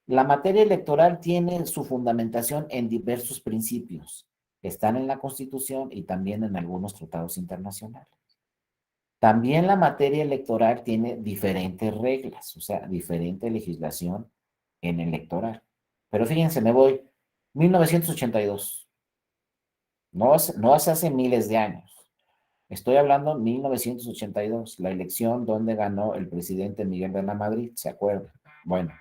La materia electoral tiene su fundamentación en diversos principios que están en la Constitución y también en algunos tratados internacionales. También la materia electoral tiene diferentes reglas, o sea, diferente legislación en electoral. Pero fíjense, me voy 1982. No es hace miles de años. Estoy hablando 1982, la elección donde ganó el presidente Miguel de la Madrid, ¿se acuerdan? Bueno,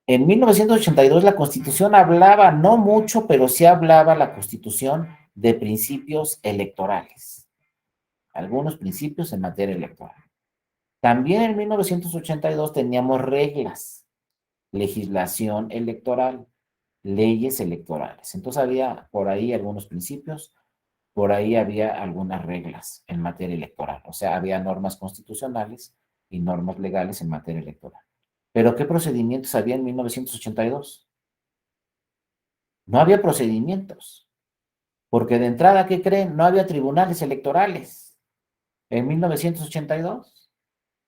en 1982 la Constitución hablaba, no mucho, pero sí hablaba la Constitución de principios electorales, algunos principios en materia electoral. También en 1982 teníamos reglas, legislación electoral, leyes electorales. Entonces había por ahí algunos principios, por ahí había algunas reglas en materia electoral. O sea, había normas constitucionales y normas legales en materia electoral. ¿Pero qué procedimientos había en 1982? No había procedimientos, porque de entrada, ¿qué creen? No había tribunales electorales en 1982.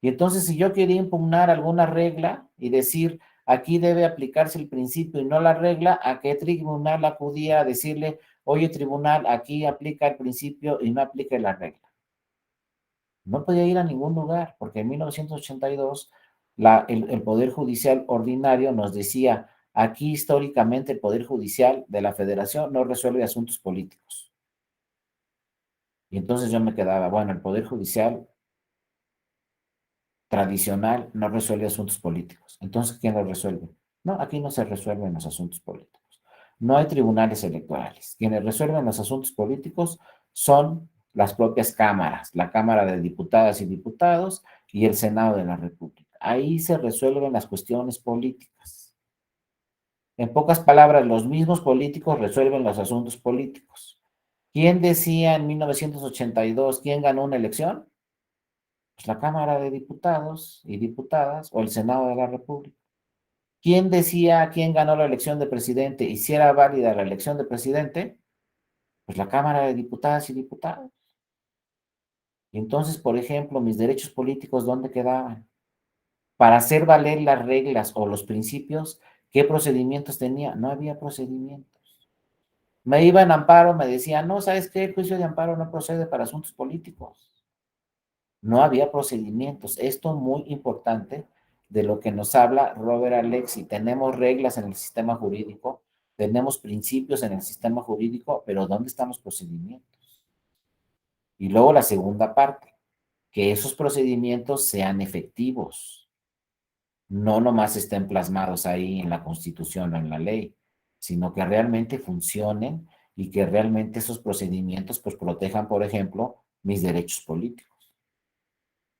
Y entonces, si yo quería impugnar alguna regla y decir, aquí debe aplicarse el principio y no la regla, ¿a qué tribunal acudía a decirle, oye, tribunal, aquí aplica el principio y no aplica la regla? No podía ir a ningún lugar, porque en 1982 el Poder Judicial ordinario nos decía, aquí históricamente el Poder Judicial de la Federación no resuelve asuntos políticos. Y entonces yo me quedaba, bueno, el Poder Judicial tradicional no resuelve asuntos políticos. Entonces, ¿quién lo resuelve? No, aquí no se resuelven los asuntos políticos. No hay tribunales electorales. Quienes resuelven los asuntos políticos son las propias cámaras, la Cámara de Diputadas y Diputados y el Senado de la República. Ahí se resuelven las cuestiones políticas. En pocas palabras, los mismos políticos resuelven los asuntos políticos. ¿Quién decía en 1982 quién ganó una elección? Pues la Cámara de Diputados y Diputadas o el Senado de la República. ¿Quién decía quién ganó la elección de presidente y si era válida la elección de presidente? Pues la Cámara de Diputadas y Diputados. Y entonces, por ejemplo, mis derechos políticos, ¿dónde quedaban? Para hacer valer las reglas o los principios, ¿qué procedimientos tenía? No había procedimientos. Me iba en amparo, me decía, no, ¿sabes qué? El juicio de amparo no procede para asuntos políticos. No había procedimientos. Esto es muy importante de lo que nos habla Robert Alexy. Tenemos reglas en el sistema jurídico, tenemos principios en el sistema jurídico, pero ¿dónde están los procedimientos? Y luego la segunda parte, que esos procedimientos sean efectivos, no nomás estén plasmados ahí en la Constitución o en la ley, sino que realmente funcionen y que realmente esos procedimientos pues protejan, por ejemplo, mis derechos políticos.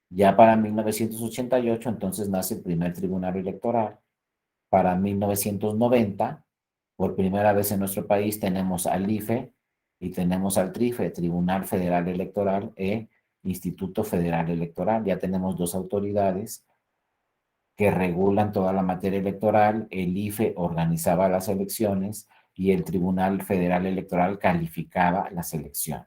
Ya para 1988, entonces nace el primer tribunal electoral. Para 1990, por primera vez en nuestro país, tenemos al IFE y tenemos al TRIFE, Tribunal Federal Electoral e Instituto Federal Electoral. Ya tenemos dos autoridades que regulan toda la materia electoral. El IFE organizaba las elecciones y el Tribunal Federal Electoral calificaba las elecciones.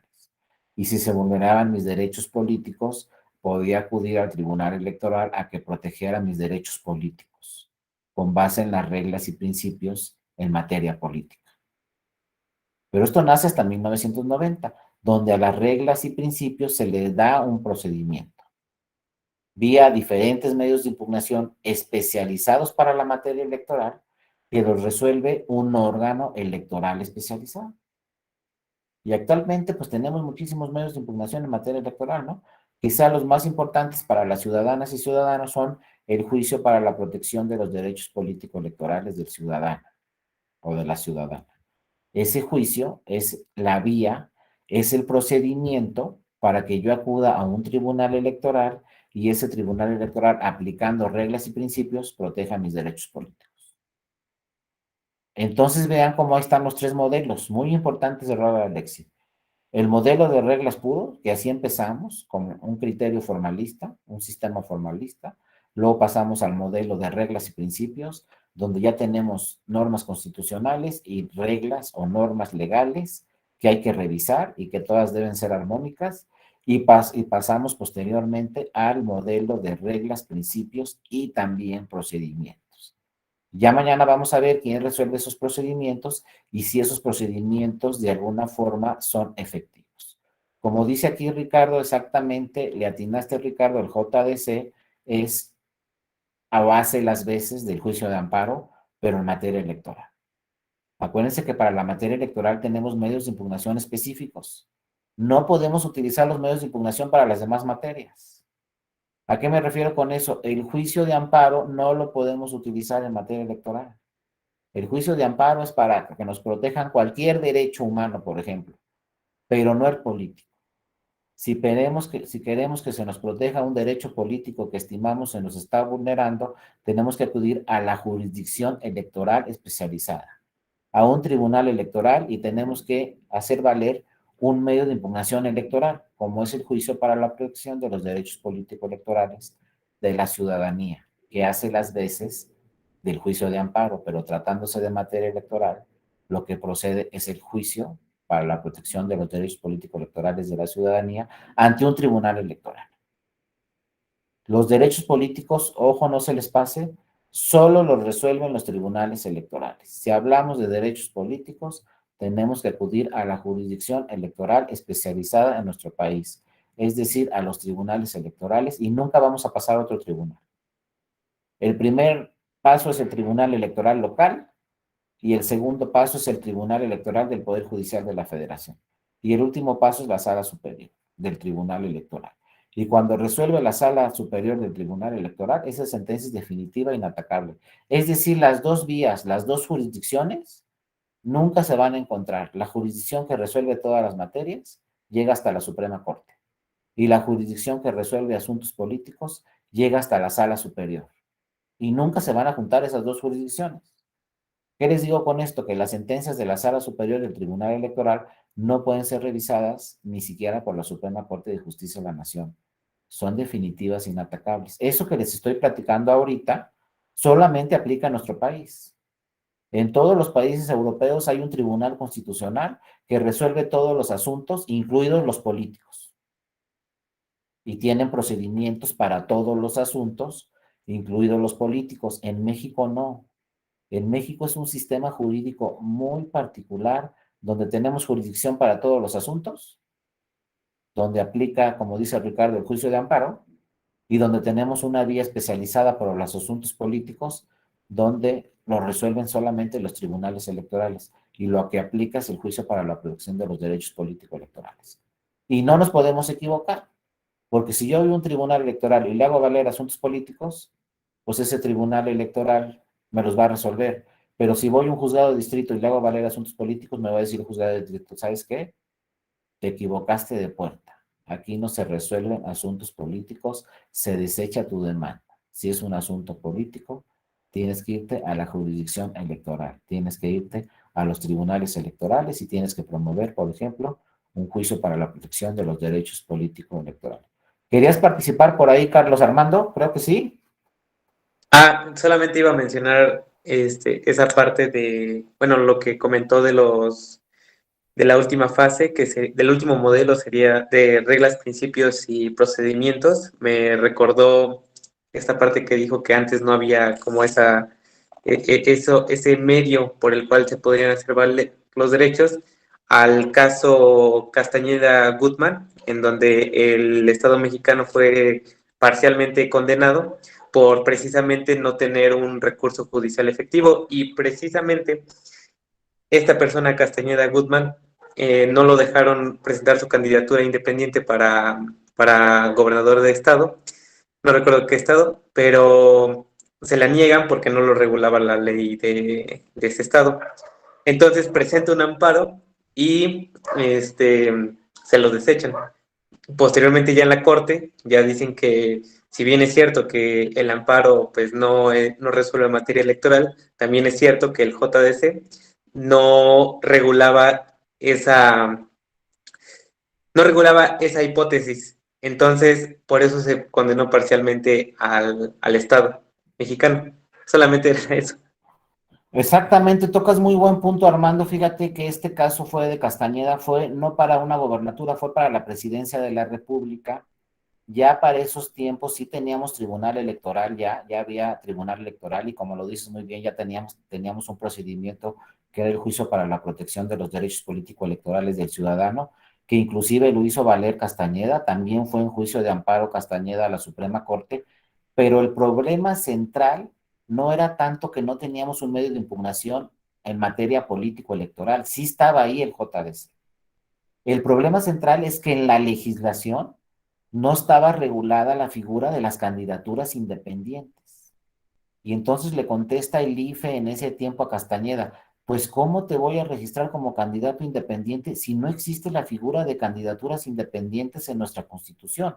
Y si se vulneraban mis derechos políticos, podía acudir al Tribunal Electoral a que protegiera mis derechos políticos, con base en las reglas y principios en materia política. Pero esto nace hasta 1990, donde a las reglas y principios se le da un procedimiento, vía diferentes medios de impugnación especializados para la materia electoral, que los resuelve un órgano electoral especializado. Y actualmente, pues tenemos muchísimos medios de impugnación en materia electoral, ¿no? Quizá los más importantes para las ciudadanas y ciudadanos son el juicio para la protección de los derechos político-electorales del ciudadano o de la ciudadana. Ese juicio es la vía, es el procedimiento para que yo acuda a un tribunal electoral y ese tribunal electoral, aplicando reglas y principios, proteja mis derechos políticos. Entonces vean cómo ahí están los tres modelos muy importantes de Robert Alexi. El modelo de reglas puro, que así empezamos, como un criterio formalista, un sistema formalista. Luego pasamos al modelo de reglas y principios, donde ya tenemos normas constitucionales y reglas o normas legales que hay que revisar y que todas deben ser armónicas. Y pasamos posteriormente al modelo de reglas, principios y también procedimientos. Ya mañana vamos a ver quién resuelve esos procedimientos y si esos procedimientos de alguna forma son efectivos. Como dice aquí Ricardo, exactamente, le atinaste, Ricardo, el JDC es a base las veces del juicio de amparo, pero en materia electoral. Acuérdense que para la materia electoral tenemos medios de impugnación específicos. No podemos utilizar los medios de impugnación para las demás materias. ¿A qué me refiero con eso? El juicio de amparo no lo podemos utilizar en materia electoral. El juicio de amparo es para que nos protejan cualquier derecho humano, por ejemplo, pero no el político. Si queremos que se nos proteja un derecho político que estimamos se nos está vulnerando, tenemos que acudir a la jurisdicción electoral especializada, a un tribunal electoral, y tenemos que hacer valer un medio de impugnación electoral, como es el juicio para la protección de los derechos político-electorales de la ciudadanía, que hace las veces del juicio de amparo, pero tratándose de materia electoral, lo que procede es el juicio para la protección de los derechos político-electorales de la ciudadanía ante un tribunal electoral. Los derechos políticos, ojo, no se les pase, solo los resuelven los tribunales electorales. Si hablamos de derechos políticos, tenemos que acudir a la jurisdicción electoral especializada en nuestro país, es decir, a los tribunales electorales, y nunca vamos a pasar a otro tribunal. El primer paso es el tribunal electoral local y el segundo paso es el tribunal electoral del Poder Judicial de la Federación. Y el último paso es la sala superior del tribunal electoral. Y cuando resuelve la sala superior del tribunal electoral, esa sentencia es definitiva e inatacable. Es decir, las dos vías, las dos jurisdicciones, nunca se van a encontrar. La jurisdicción que resuelve todas las materias llega hasta la Suprema Corte. Y la jurisdicción que resuelve asuntos políticos llega hasta la sala superior. Y nunca se van a juntar esas dos jurisdicciones. ¿Qué les digo con esto? Que las sentencias de la Sala Superior del Tribunal Electoral no pueden ser revisadas ni siquiera por la Suprema Corte de Justicia de la Nación. Son definitivas e inatacables. Eso que les estoy platicando ahorita solamente aplica a nuestro país. En todos los países europeos hay un tribunal constitucional que resuelve todos los asuntos, incluidos los políticos. Y tienen procedimientos para todos los asuntos, incluidos los políticos. En México no. En México es un sistema jurídico muy particular, donde tenemos jurisdicción para todos los asuntos, donde aplica, como dice Ricardo, el juicio de amparo, y donde tenemos una vía especializada para los asuntos políticos, donde lo resuelven solamente los tribunales electorales, y lo que aplica es el juicio para la protección de los derechos político-electorales. Y no nos podemos equivocar, porque si yo voy a un tribunal electoral y le hago valer asuntos políticos, pues ese tribunal electoral me los va a resolver. Pero si voy a un juzgado de distrito y le hago valer asuntos políticos, me va a decir el juzgado de distrito, ¿sabes qué? Te equivocaste de puerta. Aquí no se resuelven asuntos políticos, se desecha tu demanda. Si es un asunto político, tienes que irte a la jurisdicción electoral, tienes que irte a los tribunales electorales y tienes que promover, por ejemplo, un juicio para la protección de los derechos políticos electorales. ¿Querías participar por ahí, Carlos Armando? Creo que sí. Solamente iba a mencionar esa parte de, bueno, lo que comentó de la última fase, del último modelo sería de reglas, principios y procedimientos. Me recordó esta parte que dijo que antes no había como ese medio por el cual se podrían hacer valer los derechos, al caso Castañeda Gutmann, en donde el Estado mexicano fue parcialmente condenado por precisamente no tener un recurso judicial efectivo, y precisamente esta persona, Castañeda Gutmann, no lo dejaron presentar su candidatura independiente para gobernador de estado, no recuerdo qué estado, pero se la niegan porque no lo regulaba la ley de ese estado. Entonces presenta un amparo y se lo desechan. Posteriormente ya en la corte ya dicen que si bien es cierto que el amparo pues no resuelve materia electoral, también es cierto que el JDC no regulaba esa, no regulaba esa hipótesis. Entonces, por eso se condenó parcialmente al Estado mexicano. Solamente era eso. Exactamente, tocas muy buen punto, Armando. Fíjate que este caso fue de Castañeda, fue no para una gobernatura, fue para la presidencia de la República. Ya para esos tiempos sí teníamos tribunal electoral, ya había tribunal electoral y como lo dices muy bien, ya teníamos un procedimiento que era el juicio para la protección de los derechos político-electorales del ciudadano, que inclusive lo hizo valer Castañeda, también fue en juicio de amparo Castañeda a la Suprema Corte, pero el problema central no era tanto que no teníamos un medio de impugnación en materia político-electoral, sí estaba ahí el JDC. El problema central es que en la legislación no estaba regulada la figura de las candidaturas independientes. Y entonces le contesta el IFE en ese tiempo a Castañeda, pues ¿cómo te voy a registrar como candidato independiente si no existe la figura de candidaturas independientes en nuestra Constitución?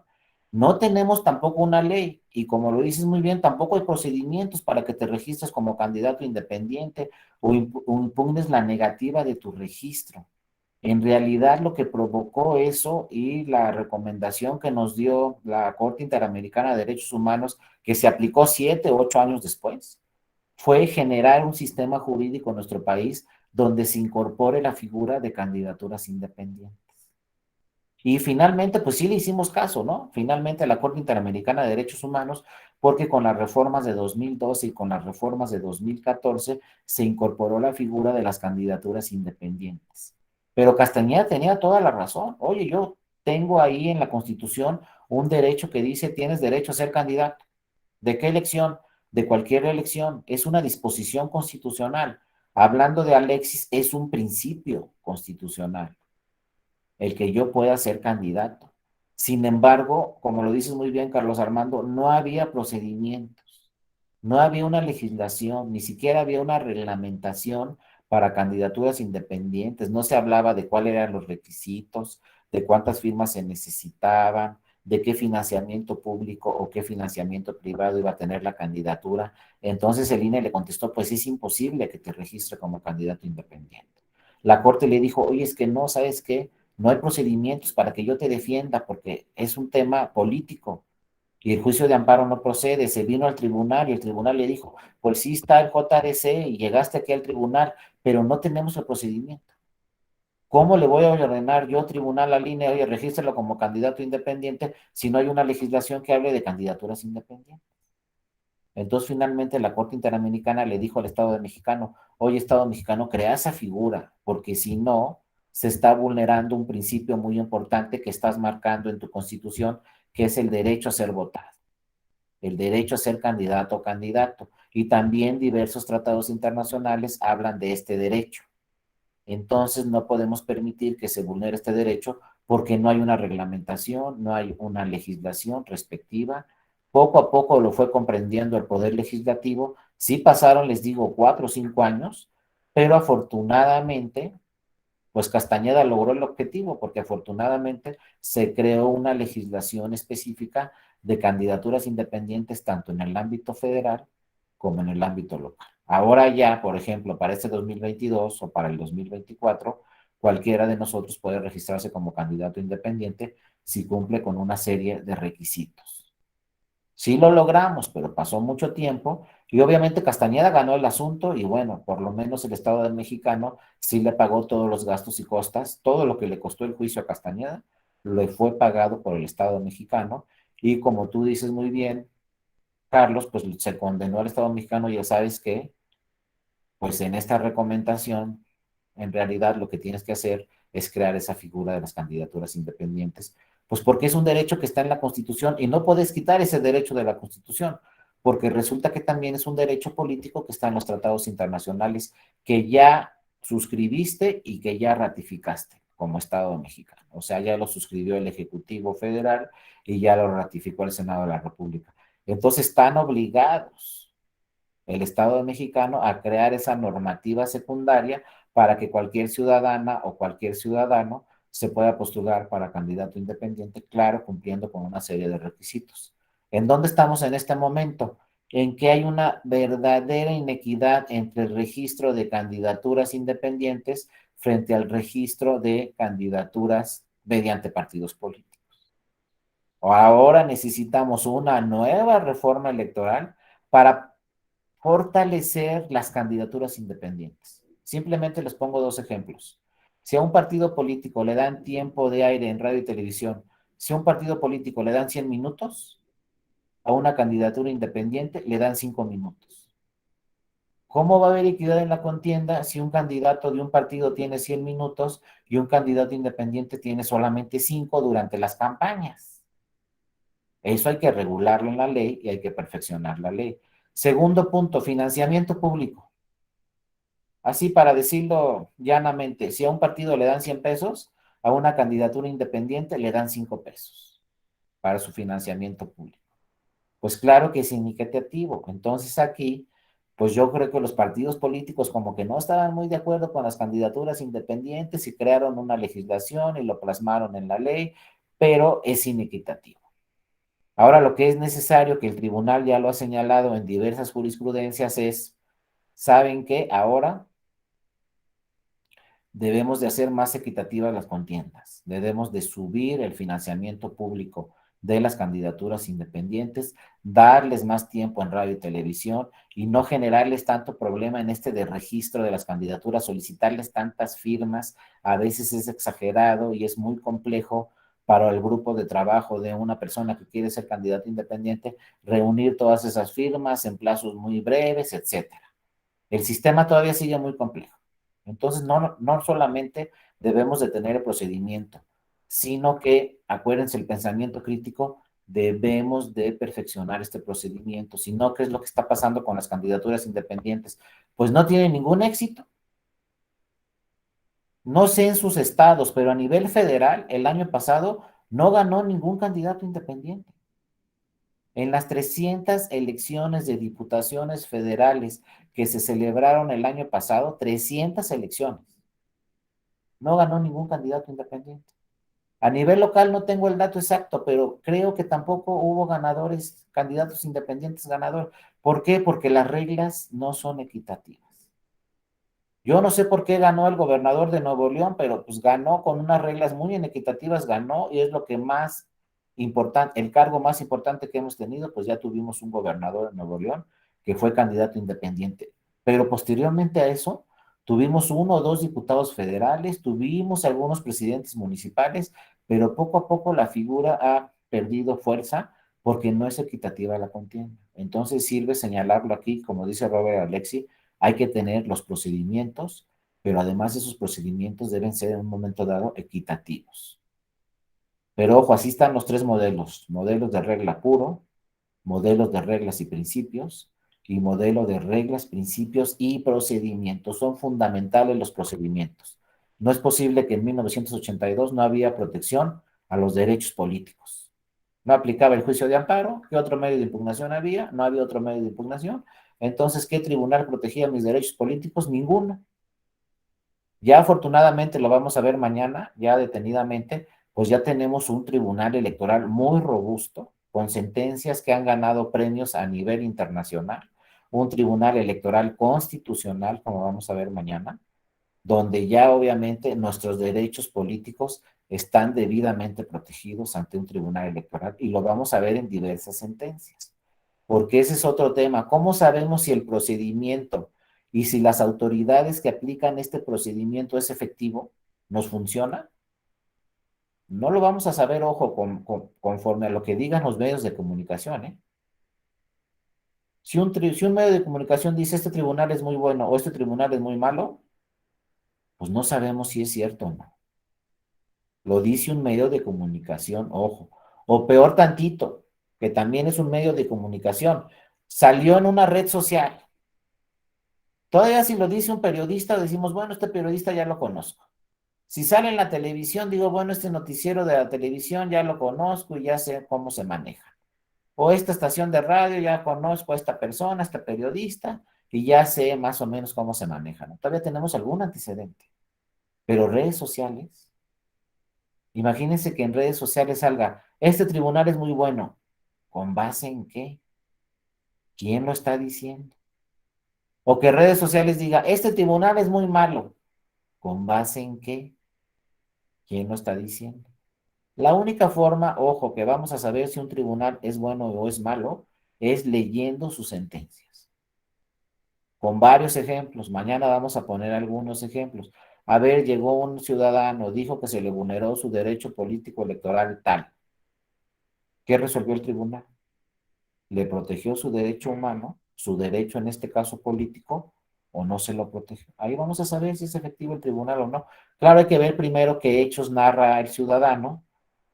No tenemos tampoco una ley y como lo dices muy bien, tampoco hay procedimientos para que te registres como candidato independiente o impugnes la negativa de tu registro. En realidad lo que provocó eso y la recomendación que nos dio la Corte Interamericana de Derechos Humanos, que se aplicó 7 u 8 años después, fue generar un sistema jurídico en nuestro país donde se incorpore la figura de candidaturas independientes. Y finalmente, pues sí le hicimos caso, ¿no? Finalmente la Corte Interamericana de Derechos Humanos, porque con las reformas de 2012 y con las reformas de 2014 se incorporó la figura de las candidaturas independientes. Pero Castañeda tenía toda la razón. Oye, yo tengo ahí en la Constitución un derecho que dice tienes derecho a ser candidato. ¿De qué elección? De cualquier elección. Es una disposición constitucional. Hablando de Alexis, es un principio constitucional el que yo pueda ser candidato. Sin embargo, como lo dices muy bien, Carlos Armando, no había procedimientos, no había una legislación, ni siquiera había una reglamentación para candidaturas independientes, no se hablaba de cuáles eran los requisitos, de cuántas firmas se necesitaban, de qué financiamiento público o qué financiamiento privado iba a tener la candidatura. Entonces el INE le contestó, pues es imposible que te registre como candidato independiente. La Corte le dijo, oye, es que no, ¿sabes qué? No hay procedimientos para que yo te defienda porque es un tema político y el juicio de amparo no procede. Se vino al tribunal y el tribunal le dijo, pues sí está el JDC y llegaste aquí al tribunal, pero no tenemos el procedimiento. ¿Cómo le voy a ordenar yo, tribunal, al INE, oye, regístralo como candidato independiente si no hay una legislación que hable de candidaturas independientes? Entonces, finalmente, la Corte Interamericana le dijo al Estado mexicano, oye, Estado mexicano, crea esa figura, porque si no, se está vulnerando un principio muy importante que estás marcando en tu Constitución, que es el derecho a ser votado, el derecho a ser candidato o candidato. Y también diversos tratados internacionales hablan de este derecho. Entonces, no podemos permitir que se vulnere este derecho porque no hay una reglamentación, no hay una legislación respectiva. Poco a poco lo fue comprendiendo el Poder Legislativo. Sí pasaron, les digo, 4 o 5 años, pero afortunadamente, pues Castañeda logró el objetivo porque afortunadamente se creó una legislación específica de candidaturas independientes tanto en el ámbito federal como en el ámbito local. Ahora ya, por ejemplo, para este 2022 o para el 2024, cualquiera de nosotros puede registrarse como candidato independiente si cumple con una serie de requisitos. Sí lo logramos, pero pasó mucho tiempo y obviamente Castañeda ganó el asunto y bueno, por lo menos el Estado del Mexicano sí le pagó todos los gastos y costas, todo lo que le costó el juicio a Castañeda le fue pagado por el Estado mexicano y como tú dices muy bien, Carlos, pues se condenó al Estado mexicano y ya sabes que, pues en esta recomendación, en realidad lo que tienes que hacer es crear esa figura de las candidaturas independientes, pues porque es un derecho que está en la Constitución y no puedes quitar ese derecho de la Constitución, porque resulta que también es un derecho político que está en los tratados internacionales que ya suscribiste y que ya ratificaste como Estado mexicano. O sea, ya lo suscribió el Ejecutivo Federal y ya lo ratificó el Senado de la República. Entonces están obligados el Estado mexicano a crear esa normativa secundaria para que cualquier ciudadana o cualquier ciudadano se pueda postular para candidato independiente, claro, cumpliendo con una serie de requisitos. ¿En dónde estamos en este momento? En que hay una verdadera inequidad entre el registro de candidaturas independientes frente al registro de candidaturas mediante partidos políticos. Ahora necesitamos una nueva reforma electoral para fortalecer las candidaturas independientes. Simplemente les pongo dos ejemplos. Si a un partido político le dan tiempo de aire en radio y televisión, si a un partido político le dan 100 minutos, a una candidatura independiente le dan 5 minutos. ¿Cómo va a haber equidad en la contienda si un candidato de un partido tiene 100 minutos y un candidato independiente tiene solamente 5 durante las campañas? Eso hay que regularlo en la ley y hay que perfeccionar la ley. Segundo punto, financiamiento público. Así para decirlo llanamente, si a un partido le dan 100 pesos, a una candidatura independiente le dan 5 pesos para su financiamiento público. Pues claro que es inequitativo. Entonces aquí, pues yo creo que los partidos políticos como que no estaban muy de acuerdo con las candidaturas independientes y crearon una legislación y lo plasmaron en la ley, pero es inequitativo. Ahora lo que es necesario, que el tribunal ya lo ha señalado en diversas jurisprudencias, es, ¿saben qué? Ahora debemos de hacer más equitativas las contiendas, debemos de subir el financiamiento público de las candidaturas independientes, darles más tiempo en radio y televisión y no generarles tanto problema en este de registro de las candidaturas, solicitarles tantas firmas, a veces es exagerado y es muy complejo para el grupo de trabajo de una persona que quiere ser candidato independiente, reunir todas esas firmas en plazos muy breves, etcétera. El sistema todavía sigue muy complejo. Entonces, no solamente debemos de tener el procedimiento, sino que, acuérdense, el pensamiento crítico, debemos de perfeccionar este procedimiento. Si no, ¿qué es lo que está pasando con las candidaturas independientes? Pues no tienen ningún éxito. No sé en sus estados, pero a nivel federal, el año pasado no ganó ningún candidato independiente. En las 300 elecciones de diputaciones federales que se celebraron el año pasado, 300 elecciones, no ganó ningún candidato independiente. A nivel local no tengo el dato exacto, pero creo que tampoco hubo ganadores, candidatos independientes ganadores. ¿Por qué? Porque las reglas no son equitativas. Yo no sé por qué ganó el gobernador de Nuevo León, pero pues ganó con unas reglas muy inequitativas, ganó y es lo que más importante, el cargo más importante que hemos tenido, pues ya tuvimos un gobernador de Nuevo León que fue candidato independiente. Pero posteriormente a eso, tuvimos uno o dos diputados federales, tuvimos algunos presidentes municipales, pero poco a poco la figura ha perdido fuerza porque no es equitativa la contienda. Entonces sirve señalarlo aquí, como dice Robert Alexi, hay que tener los procedimientos, pero además esos procedimientos deben ser en un momento dado equitativos. Pero ojo, así están los tres modelos: modelos de regla puro, modelos de reglas y principios, y modelo de reglas, principios y procedimientos. Son fundamentales los procedimientos. No es posible que en 1982 no había protección a los derechos políticos. No aplicaba el juicio de amparo. ¿Qué otro medio de impugnación había? No había otro medio de impugnación. Entonces, ¿qué tribunal protegía mis derechos políticos? Ninguno. Ya afortunadamente lo vamos a ver mañana, ya detenidamente, pues ya tenemos un tribunal electoral muy robusto, con sentencias que han ganado premios a nivel internacional, un tribunal electoral constitucional, como vamos a ver mañana, donde ya obviamente nuestros derechos políticos están debidamente protegidos ante un tribunal electoral y lo vamos a ver en diversas sentencias, porque ese es otro tema. ¿Cómo sabemos si el procedimiento y si las autoridades que aplican este procedimiento es efectivo, nos funciona? No lo vamos a saber, ojo, conforme a lo que digan los medios de comunicación, ¿eh? Si un medio de comunicación dice este tribunal es muy bueno o este tribunal es muy malo, pues no sabemos si es cierto o no. Lo dice un medio de comunicación, ojo. O peor tantito, que también es un medio de comunicación, salió en una red social. Todavía si lo dice un periodista, decimos, bueno, este periodista ya lo conozco. Si sale en la televisión, digo, bueno, este noticiero de la televisión ya lo conozco y ya sé cómo se maneja. O esta estación de radio, ya conozco a esta persona, a este periodista, y ya sé más o menos cómo se manejan. Todavía tenemos algún antecedente. Pero redes sociales, imagínense que en redes sociales salga, este tribunal es muy bueno. ¿Con base en qué? ¿Quién lo está diciendo? O que redes sociales diga, este tribunal es muy malo. ¿Con base en qué? ¿Quién lo está diciendo? La única forma, ojo, que vamos a saber si un tribunal es bueno o es malo, es leyendo sus sentencias. Con varios ejemplos. Mañana vamos a poner algunos ejemplos. A ver, llegó un ciudadano, dijo que se le vulneró su derecho político electoral tal. ¿Qué resolvió el tribunal? ¿Le protegió su derecho humano, su derecho en este caso político, o no se lo protegió? Ahí vamos a saber si es efectivo el tribunal o no. Claro, hay que ver primero qué hechos narra el ciudadano,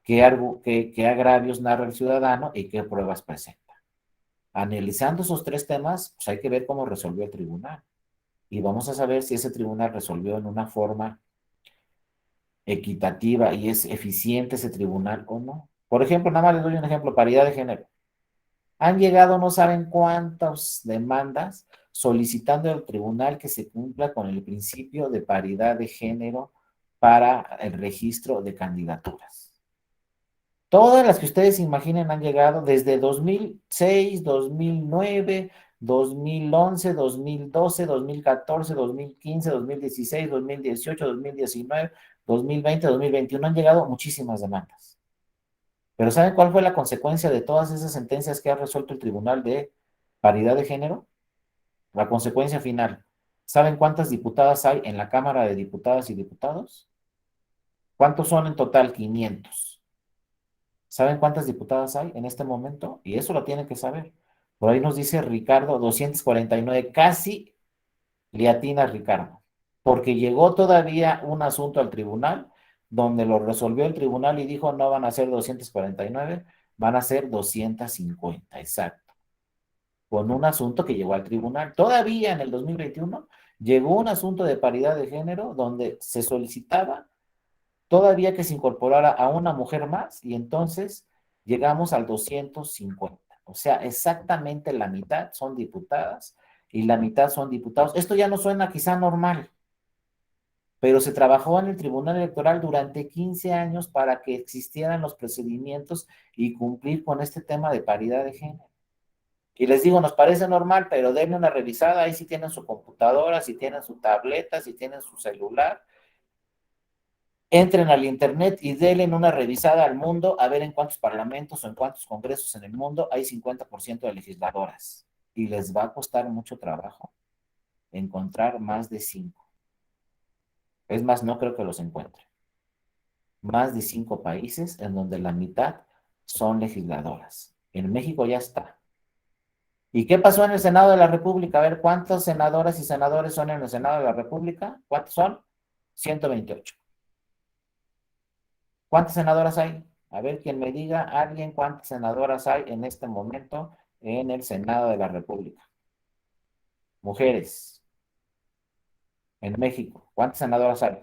qué agravios narra el ciudadano y qué pruebas presenta. Analizando esos tres temas, pues hay que ver cómo resolvió el tribunal. Y vamos a saber si ese tribunal resolvió en una forma equitativa y es eficiente ese tribunal o no. Por ejemplo, nada más les doy un ejemplo, paridad de género. Han llegado no saben cuántas demandas solicitando al tribunal que se cumpla con el principio de paridad de género para el registro de candidaturas. Todas las que ustedes imaginen han llegado desde 2006, 2009, 2011, 2012, 2014, 2015, 2016, 2018, 2019, 2020, 2021. Han llegado muchísimas demandas. Pero ¿saben cuál fue la consecuencia de todas esas sentencias que ha resuelto el Tribunal de Paridad de Género? La consecuencia final. ¿Saben cuántas diputadas hay en la Cámara de Diputadas y Diputados? ¿Cuántos son en total? 500. ¿Saben cuántas diputadas hay en este momento? Y eso lo tienen que saber. Por ahí nos dice Ricardo, 249, casi le atina Ricardo, porque llegó todavía un asunto al tribunal donde lo resolvió el tribunal y dijo no van a ser 249, van a ser 250, exacto, con un asunto que llegó al tribunal. Todavía en el 2021 llegó un asunto de paridad de género donde se solicitaba todavía que se incorporara a una mujer más y entonces llegamos al 250. O sea, exactamente la mitad son diputadas y la mitad son diputados. Esto ya no suena quizá normal, pero se trabajó en el Tribunal Electoral durante 15 años para que existieran los procedimientos y cumplir con este tema de paridad de género. Y les digo, nos parece normal, pero denle una revisada, ahí si tienen su computadora, si tienen su tableta, si tienen su celular, entren al internet y denle una revisada al mundo a ver en cuántos parlamentos o en cuántos congresos en el mundo hay 50% de legisladoras. Y les va a costar mucho trabajo encontrar más de 5. Es más, no creo que los encuentre. Más de 5 países en donde la mitad son legisladoras. En México ya está. ¿Y qué pasó en el Senado de la República? A ver, ¿cuántas senadoras y senadores son en el Senado de la República? ¿Cuántos son? 128. ¿Cuántas senadoras hay? A ver, quien me diga, alguien, ¿cuántas senadoras hay en este momento en el Senado de la República? Mujeres, en México, ¿cuántas senadoras hay?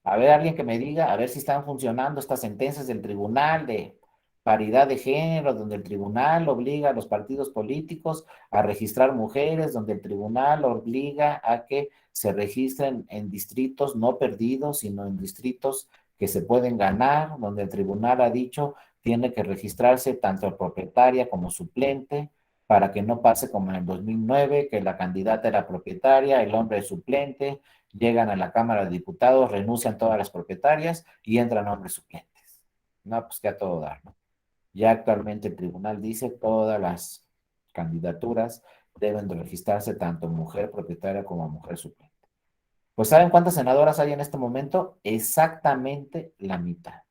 A ver, alguien que me diga, a ver si están funcionando estas sentencias del Tribunal de Paridad de Género, donde el tribunal obliga a los partidos políticos a registrar mujeres, donde el tribunal obliga a que se registren en distritos no perdidos, sino en distritos que se pueden ganar, donde el tribunal ha dicho tiene que registrarse tanto propietaria como suplente, para que no pase como en el 2009, que la candidata era propietaria, el hombre es suplente, llegan a la Cámara de Diputados, renuncian todas las propietarias y entran hombres suplentes. No, pues que a todo dar, ¿no? Ya actualmente el tribunal dice todas las candidaturas deben de registrarse tanto mujer propietaria como mujer suplente. Pues ¿saben cuántas senadoras hay en este momento? Exactamente la mitad.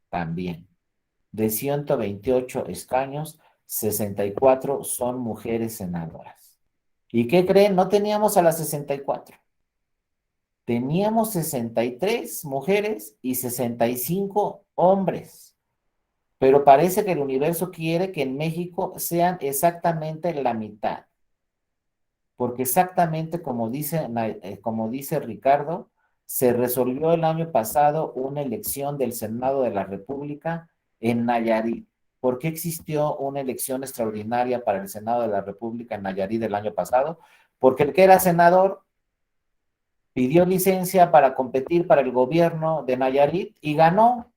También. De 128 escaños, 64 son mujeres senadoras. ¿Y qué creen? No teníamos a las 64. Teníamos 63 mujeres y 65 hombres. Pero parece que el universo quiere que en México sean exactamente la mitad. Porque exactamente como dice Ricardo, se resolvió el año pasado una elección del Senado de la República en Nayarit. ¿Por qué existió una elección extraordinaria para el Senado de la República en Nayarit el año pasado? Porque el que era senador pidió licencia para competir para el gobierno de Nayarit y ganó.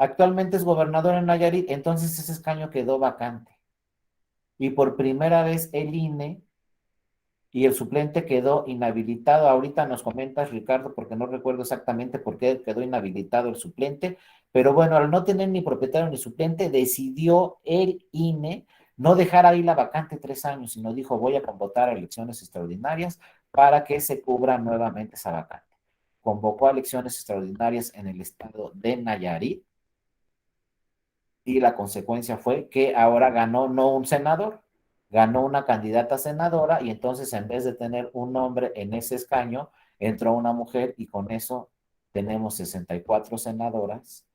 Actualmente es gobernador en Nayarit, entonces ese escaño quedó vacante. Y por primera vez el INE y el suplente quedó inhabilitado. Ahorita nos comentas, Ricardo, porque no recuerdo exactamente por qué quedó inhabilitado el suplente, pero bueno, al no tener ni propietario ni suplente, decidió el INE no dejar ahí la vacante 3 años, sino dijo, voy a convocar a elecciones extraordinarias para que se cubra nuevamente esa vacante. Convocó a elecciones extraordinarias en el estado de Nayarit y la consecuencia fue que ahora ganó no un senador, ganó una candidata senadora y entonces en vez de tener un hombre en ese escaño, entró una mujer y con eso tenemos 64 senadoras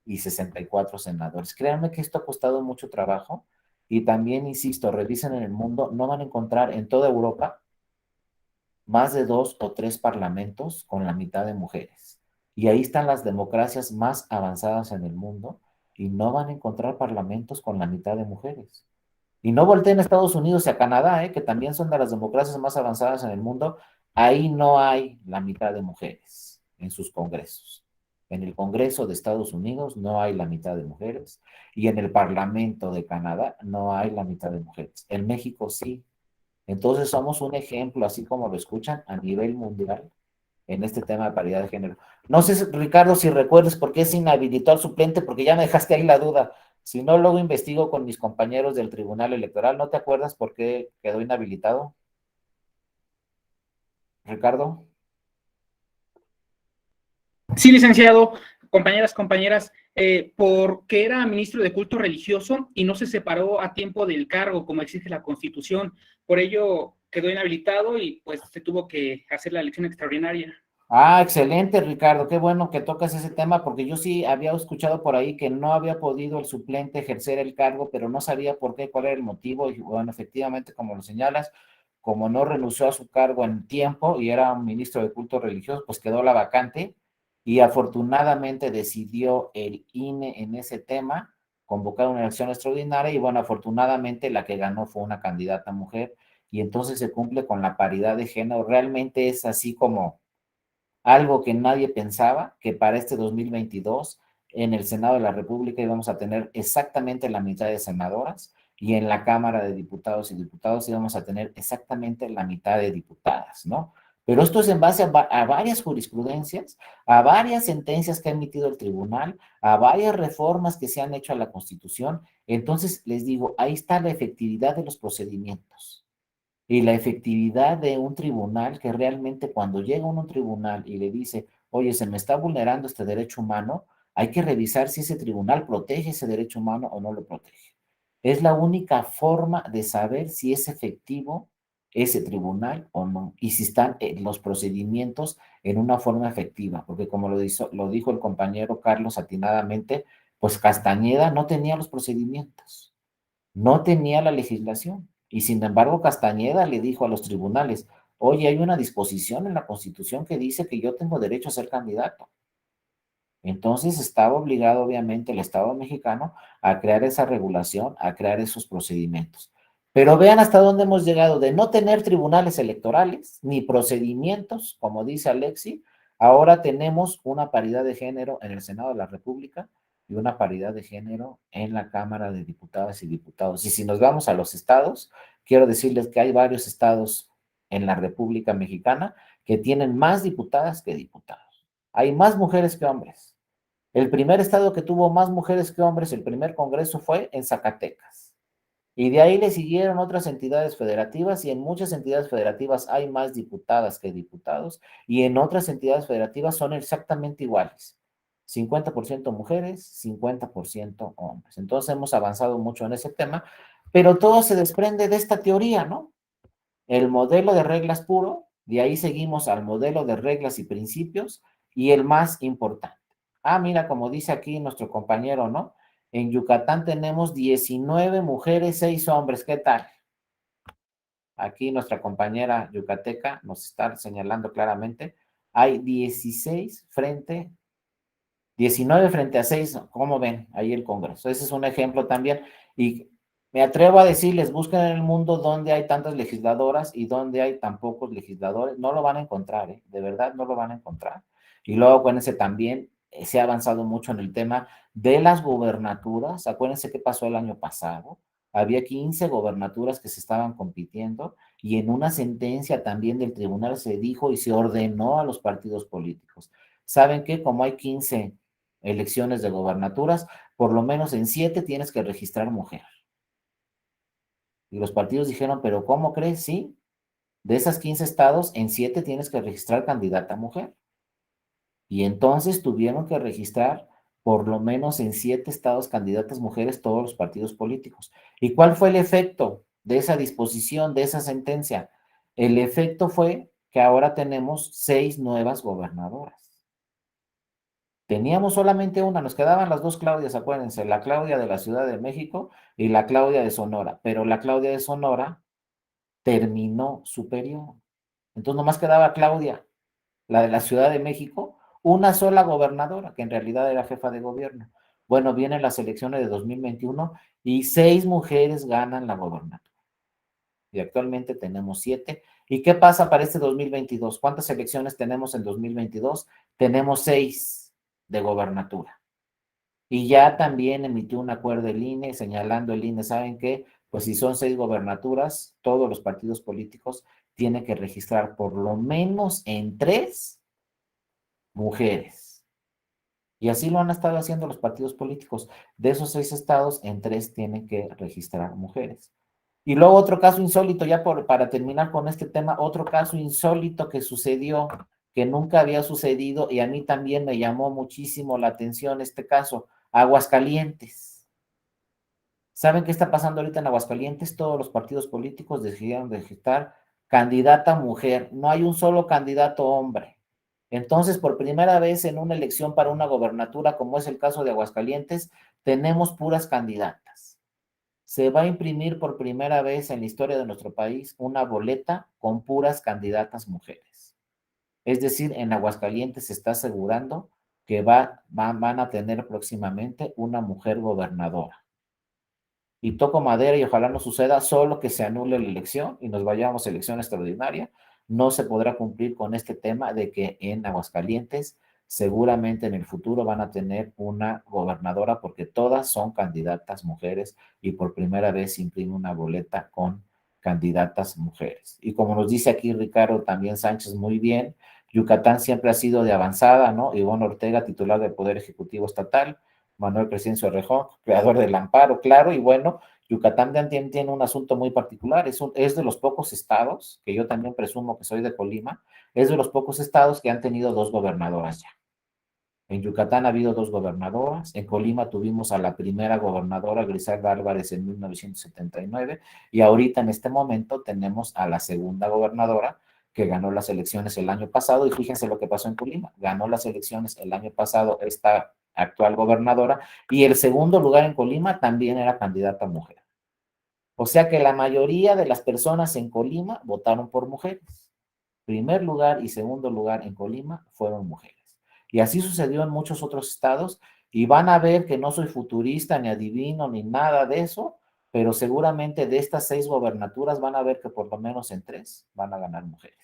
y 64 senadores. Créanme que esto ha costado mucho trabajo y también, insisto, revisen en el mundo, no van a encontrar en toda Europa más de 2 o 3 parlamentos con la mitad de mujeres. Y ahí están las democracias más avanzadas en el mundo y no van a encontrar parlamentos con la mitad de mujeres. Y no volteen a Estados Unidos y a Canadá, que también son de las democracias más avanzadas en el mundo. Ahí no hay la mitad de mujeres en sus congresos. En el Congreso de Estados Unidos no hay la mitad de mujeres y en el Parlamento de Canadá no hay la mitad de mujeres. En México sí. Entonces somos un ejemplo, así como lo escuchan, a nivel mundial en este tema de paridad de género. No sé, Ricardo, si recuerdas por qué se inhabilitó al suplente, porque ya me dejaste ahí la duda. Si no, luego investigo con mis compañeros del Tribunal Electoral. ¿No te acuerdas por qué quedó inhabilitado, Ricardo? Sí, licenciado, compañeras, porque era ministro de culto religioso y no se separó a tiempo del cargo como exige la Constitución. Por ello quedó inhabilitado y pues se tuvo que hacer la elección extraordinaria. Ah, excelente, Ricardo. Qué bueno que tocas ese tema, porque yo sí había escuchado por ahí que no había podido el suplente ejercer el cargo, pero no sabía por qué, cuál era el motivo. Y bueno, efectivamente, como lo señalas, como no renunció a su cargo en tiempo y era un ministro de culto religioso, pues quedó la vacante y afortunadamente decidió el INE en ese tema convocar una elección extraordinaria y bueno, afortunadamente la que ganó fue una candidata mujer y entonces se cumple con la paridad de género. Realmente es así como algo que nadie pensaba, que para este 2022 en el Senado de la República íbamos a tener exactamente la mitad de senadoras y en la Cámara de Diputados y Diputados íbamos a tener exactamente la mitad de diputadas, ¿no? Pero esto es en base a varias jurisprudencias, a varias sentencias que ha emitido el tribunal, a varias reformas que se han hecho a la Constitución. Entonces, les digo, ahí está la efectividad de los procedimientos y la efectividad de un tribunal que realmente cuando llega uno a un tribunal y le dice, oye, se me está vulnerando este derecho humano, hay que revisar si ese tribunal protege ese derecho humano o no lo protege. Es la única forma de saber si es efectivo ese tribunal o no, y si están los procedimientos en una forma efectiva, porque como lo dijo el compañero Carlos atinadamente, pues Castañeda no tenía los procedimientos, no tenía la legislación. Y sin embargo, Castañeda le dijo a los tribunales, oye, hay una disposición en la Constitución que dice que yo tengo derecho a ser candidato. Entonces estaba obligado, obviamente, el Estado mexicano a crear esa regulación, a crear esos procedimientos. Pero vean hasta dónde hemos llegado de no tener tribunales electorales ni procedimientos, como dice Alexi, ahora tenemos una paridad de género en el Senado de la República y una paridad de género en la Cámara de Diputadas y Diputados. Y si nos vamos a los estados, quiero decirles que hay varios estados en la República Mexicana que tienen más diputadas que diputados. Hay más mujeres que hombres. El primer estado que tuvo más mujeres que hombres, el primer congreso fue en Zacatecas. Y de ahí le siguieron otras entidades federativas y en muchas entidades federativas hay más diputadas que diputados y en otras entidades federativas son exactamente iguales. 50% mujeres, 50% hombres. Entonces hemos avanzado mucho en ese tema, pero todo se desprende de esta teoría, ¿no? El modelo de reglas puro, de ahí seguimos al modelo de reglas y principios y el más importante. Ah, mira, como dice aquí nuestro compañero, ¿no? En Yucatán tenemos 19 mujeres, 6 hombres. ¿Qué tal? Aquí nuestra compañera yucateca nos está señalando claramente. Hay 19 frente a 6. ¿Cómo ven ahí el Congreso? Ese es un ejemplo también. Y me atrevo a decirles, busquen en el mundo donde hay tantas legisladoras y donde hay tan pocos legisladores. No lo van a encontrar, ¿eh? De verdad no lo van a encontrar. Y luego acuérdense también se ha avanzado mucho en el tema de las gobernaturas. Acuérdense qué pasó el año pasado. Había 15 gobernaturas que se estaban compitiendo y en una sentencia también del tribunal se dijo y se ordenó a los partidos políticos. ¿Saben qué? Como hay 15 elecciones de gobernaturas, por lo menos en 7 tienes que registrar mujer. Y los partidos dijeron, pero ¿cómo crees? Sí, de esas 15 estados, en 7 tienes que registrar candidata mujer. Y entonces tuvieron que registrar por lo menos en 7 estados candidatas mujeres todos los partidos políticos. ¿Y cuál fue el efecto de esa disposición, de esa sentencia? El efecto fue que ahora tenemos 6 nuevas gobernadoras. Teníamos solamente una, nos quedaban las 2 Claudias, acuérdense, la Claudia de la Ciudad de México y la Claudia de Sonora, pero la Claudia de Sonora terminó su periodo. Entonces nomás quedaba Claudia, la de la Ciudad de México, una sola gobernadora, que en realidad era jefa de gobierno. Bueno, vienen las elecciones de 2021 y 6 mujeres ganan la gobernatura. Y actualmente tenemos 7. ¿Y qué pasa para este 2022? ¿Cuántas elecciones tenemos en 2022? Tenemos 6 de gobernatura. Y ya también emitió un acuerdo el INE señalando el INE, ¿saben qué? Pues si son 6 gobernaturas, todos los partidos políticos tienen que registrar por lo menos en 3 mujeres. Y así lo han estado haciendo los partidos políticos. De esos 6 estados, en 3 tienen que registrar mujeres. Y luego otro caso insólito, ya para terminar con este tema, otro caso insólito que sucedió, que nunca había sucedido, y a mí también me llamó muchísimo la atención este caso, Aguascalientes. ¿Saben qué está pasando ahorita en Aguascalientes? Todos los partidos políticos decidieron registrar candidata mujer. No hay un solo candidato hombre. Entonces, por primera vez en una elección para una gobernatura, como es el caso de Aguascalientes, tenemos puras candidatas. Se va a imprimir por primera vez en la historia de nuestro país una boleta con puras candidatas mujeres. Es decir, en Aguascalientes se está asegurando que van a tener próximamente una mujer gobernadora. Y toco madera y ojalá no suceda, solo que se anule la elección y nos vayamos a elección extraordinaria. No se podrá cumplir con este tema de que en Aguascalientes seguramente en el futuro van a tener una gobernadora porque todas son candidatas mujeres y por primera vez se imprime una boleta con candidatas mujeres. Y como nos dice aquí Ricardo también Sánchez muy bien, Yucatán siempre ha sido de avanzada, ¿no? Ivonne Ortega, titular del Poder Ejecutivo Estatal, Manuel Crescencio Rejón, creador del amparo, claro, y bueno, Yucatán también tiene un asunto muy particular, es de los pocos estados, que yo también presumo que soy de Colima, es de los pocos estados que han tenido 2 gobernadoras ya. En Yucatán ha habido 2 gobernadoras, en Colima tuvimos a la primera gobernadora, Griselda Álvarez, en 1979, y ahorita en este momento tenemos a la segunda gobernadora, que ganó las elecciones el año pasado, y fíjense lo que pasó en Colima, ganó las elecciones el año pasado esta actual gobernadora, y el segundo lugar en Colima también era candidata mujer. O sea que la mayoría de las personas en Colima votaron por mujeres. Primer lugar y segundo lugar en Colima fueron mujeres. Y así sucedió en muchos otros estados, y van a ver que no soy futurista, ni adivino, ni nada de eso, pero seguramente de estas 6 gobernaturas van a ver que por lo menos en 3 van a ganar mujeres.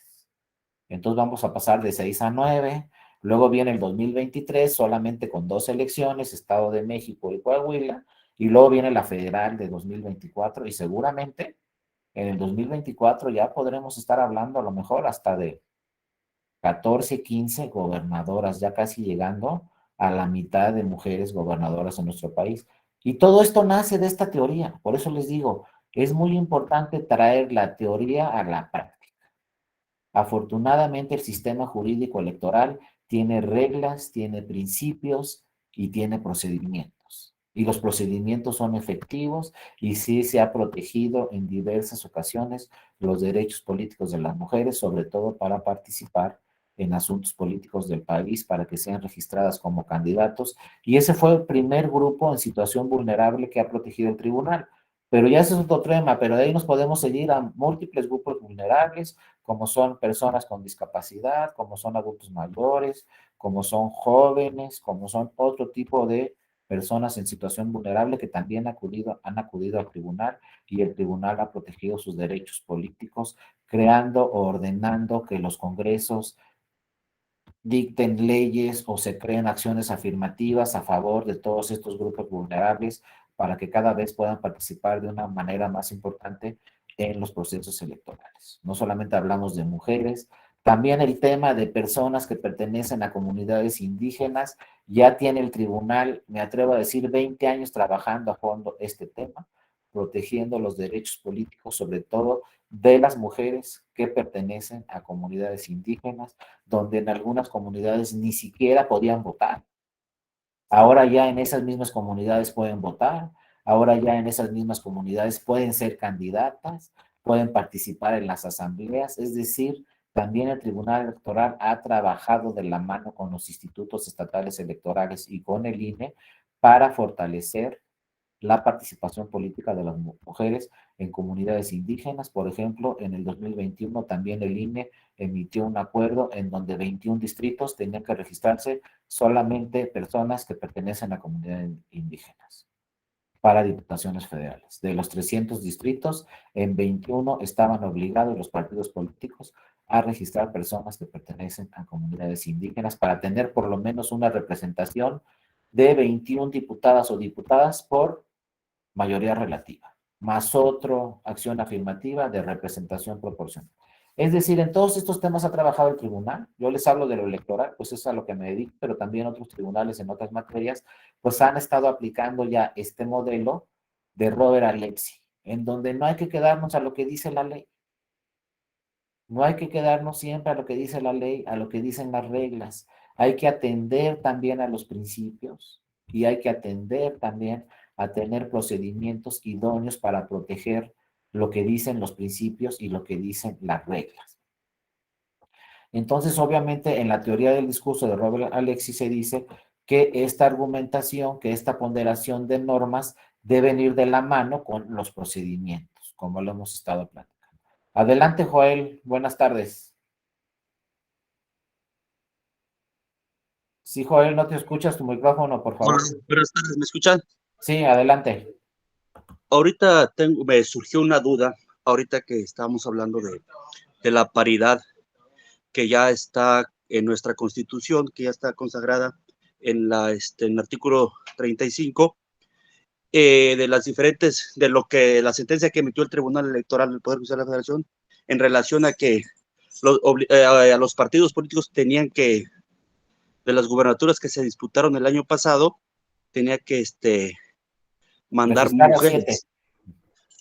Entonces vamos a pasar de 6 a 9. Luego viene el 2023 solamente con 2 elecciones, Estado de México y Coahuila, y luego viene la federal de 2024 y seguramente en el 2024 ya podremos estar hablando a lo mejor hasta de 14, 15 gobernadoras, ya casi llegando a la mitad de mujeres gobernadoras en nuestro país. Y todo esto nace de esta teoría, por eso les digo, es muy importante traer la teoría a la práctica. Afortunadamente, el sistema jurídico electoral tiene reglas, tiene principios y tiene procedimientos. Y los procedimientos son efectivos y sí se ha protegido en diversas ocasiones los derechos políticos de las mujeres, sobre todo para participar en asuntos políticos del país, para que sean registradas como candidatos. Y ese fue el primer grupo en situación vulnerable que ha protegido el tribunal. Pero ya ese es otro tema, pero de ahí nos podemos seguir a múltiples grupos vulnerables, como son personas con discapacidad, como son adultos mayores, como son jóvenes, como son otro tipo de personas en situación vulnerable que también han acudido al tribunal y el tribunal ha protegido sus derechos políticos, creando o ordenando que los congresos dicten leyes o se creen acciones afirmativas a favor de todos estos grupos vulnerables para que cada vez puedan participar de una manera más importante en los procesos electorales. No solamente hablamos de mujeres, también el tema de personas que pertenecen a comunidades indígenas. Ya tiene el tribunal, me atrevo a decir, 20 años trabajando a fondo este tema, protegiendo los derechos políticos, sobre todo de las mujeres que pertenecen a comunidades indígenas, donde en algunas comunidades ni siquiera podían votar. Ahora ya en esas mismas comunidades pueden votar, ahora ya en esas mismas comunidades pueden ser candidatas, pueden participar en las asambleas, es decir, también el Tribunal Electoral ha trabajado de la mano con los institutos estatales electorales y con el INE para fortalecer la participación política de las mujeres en comunidades indígenas. Por ejemplo, en el 2021 también el INE emitió un acuerdo en donde 21 distritos tenían que registrarse solamente personas que pertenecen a comunidades indígenas para diputaciones federales. De los 300 distritos, en 21 estaban obligados los partidos políticos a registrar personas que pertenecen a comunidades indígenas para tener por lo menos una representación de 21 diputadas o diputadas por mayoría relativa, más otra acción afirmativa de representación proporcional. Es decir, en todos estos temas ha trabajado el tribunal. Yo les hablo de lo electoral, pues es a lo que me dedico, pero también otros tribunales en otras materias, pues han estado aplicando ya este modelo de Robert Alexi, en donde no hay que quedarnos a lo que dice la ley. No hay que quedarnos siempre a lo que dice la ley, a lo que dicen las reglas. Hay que atender también a los principios y hay que atender también a tener procedimientos idóneos para proteger lo que dicen los principios y lo que dicen las reglas. Entonces, obviamente, en la teoría del discurso de Robert Alexis se dice que esta argumentación, que esta ponderación de normas deben ir de la mano con los procedimientos, como lo hemos estado platicando. Adelante, Joel. Buenas tardes. Sí, Joel, no te escuchas tu micrófono, por favor. Hola, buenas tardes, ¿me escuchan? Sí, adelante. Ahorita me surgió una duda, ahorita que estábamos hablando de la paridad que ya está en nuestra Constitución, que ya está consagrada en el artículo 35, de las diferentes, de lo que la sentencia que emitió el Tribunal Electoral del Poder Judicial de la Federación en relación a que a los partidos políticos tenían que, de las gubernaturas que se disputaron el año pasado, tenía que mandar Registrar a 7. mujeres.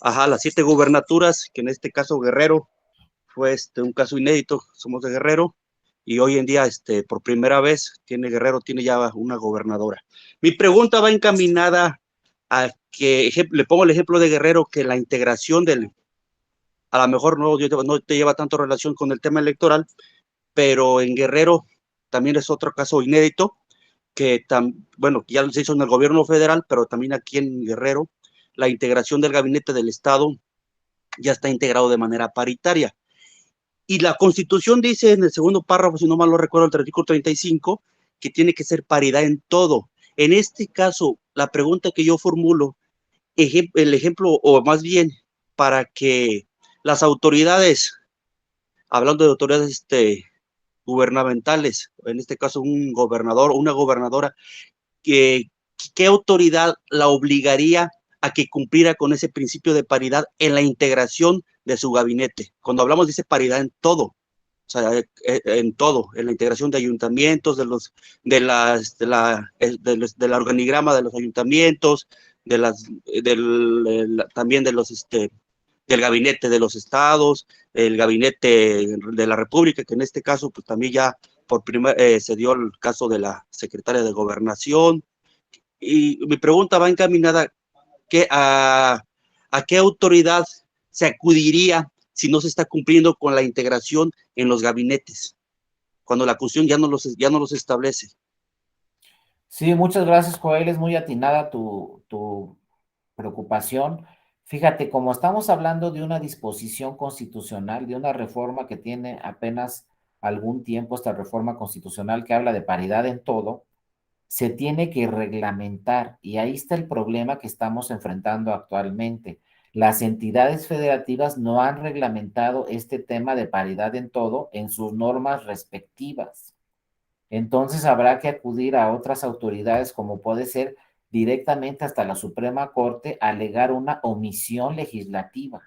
Ajá, las 7 gubernaturas, que en este caso Guerrero fue un caso inédito, somos de Guerrero, y hoy en día, por primera vez, Guerrero tiene ya una gobernadora. Mi pregunta va encaminada a que, le pongo el ejemplo de Guerrero, que la integración a lo mejor no te lleva tanto relación con el tema electoral, pero en Guerrero también es otro caso inédito, que bueno, ya se hizo en el gobierno federal, pero también aquí en Guerrero, la integración del gabinete del Estado ya está integrado de manera paritaria. Y la Constitución dice en el segundo párrafo, si no mal lo recuerdo, el artículo 35, que tiene que ser paridad en todo. En este caso, la pregunta que yo formulo, el ejemplo, o más bien, para que las autoridades, hablando de autoridades gubernamentales, en este caso un gobernador o una gobernadora, ¿qué autoridad la obligaría a que cumpliera con ese principio de paridad en la integración de su gabinete? Cuando hablamos dice paridad en todo, o sea, en todo, en la integración de ayuntamientos, del organigrama de los ayuntamientos, también de los del gabinete de los estados, el gabinete de la República, que en este caso pues también ya se dio el caso de la secretaria de Gobernación. Y mi pregunta va encaminada a qué autoridad se acudiría si no se está cumpliendo con la integración en los gabinetes, cuando la Constitución ya no los establece. Sí, muchas gracias, Joel. Es muy atinada tu preocupación. Fíjate, como estamos hablando de una disposición constitucional, de una reforma que tiene apenas algún tiempo, esta reforma constitucional que habla de paridad en todo, se tiene que reglamentar y ahí está el problema que estamos enfrentando actualmente. Las entidades federativas no han reglamentado este tema de paridad en todo en sus normas respectivas. entonces habrá que acudir a otras autoridades, como puede ser directamente hasta la Suprema Corte, a alegar una omisión legislativa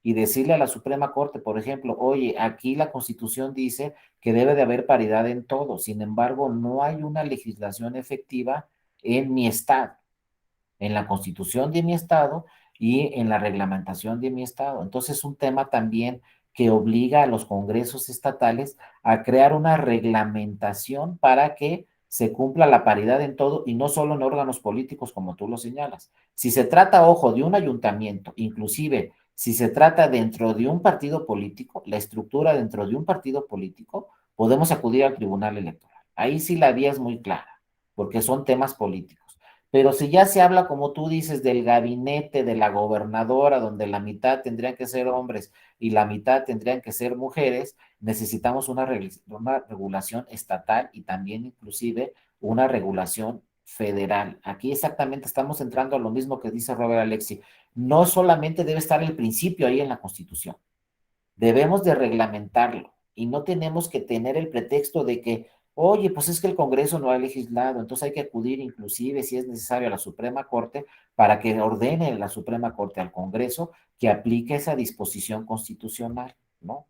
y decirle a la Suprema Corte, por ejemplo, oye, aquí la Constitución dice que debe de haber paridad en todo, sin embargo, no hay una legislación efectiva en mi estado, en la Constitución de mi estado y en la reglamentación de mi estado. Entonces es un tema también que obliga a los congresos estatales a crear una reglamentación para que se cumpla la paridad en todo y no solo en órganos políticos como tú lo señalas. Si se trata, ojo, de un ayuntamiento, inclusive si se trata dentro de un partido político, la estructura dentro de un partido político, podemos acudir al Tribunal Electoral. Ahí sí la vía es muy clara, porque son temas políticos. Pero si ya se habla, como tú dices, del gabinete de la gobernadora, donde la mitad tendrían que ser hombres y la mitad tendrían que ser mujeres, necesitamos una regulación estatal y también inclusive una regulación federal. Aquí exactamente estamos entrando a lo mismo que dice Robert Alexi. No solamente debe estar el principio ahí en la Constitución, debemos de reglamentarlo y no tenemos que tener el pretexto de que, oye, pues es que el Congreso no ha legislado, entonces hay que acudir inclusive si es necesario a la Suprema Corte para que ordene la Suprema Corte al Congreso que aplique esa disposición constitucional, ¿no?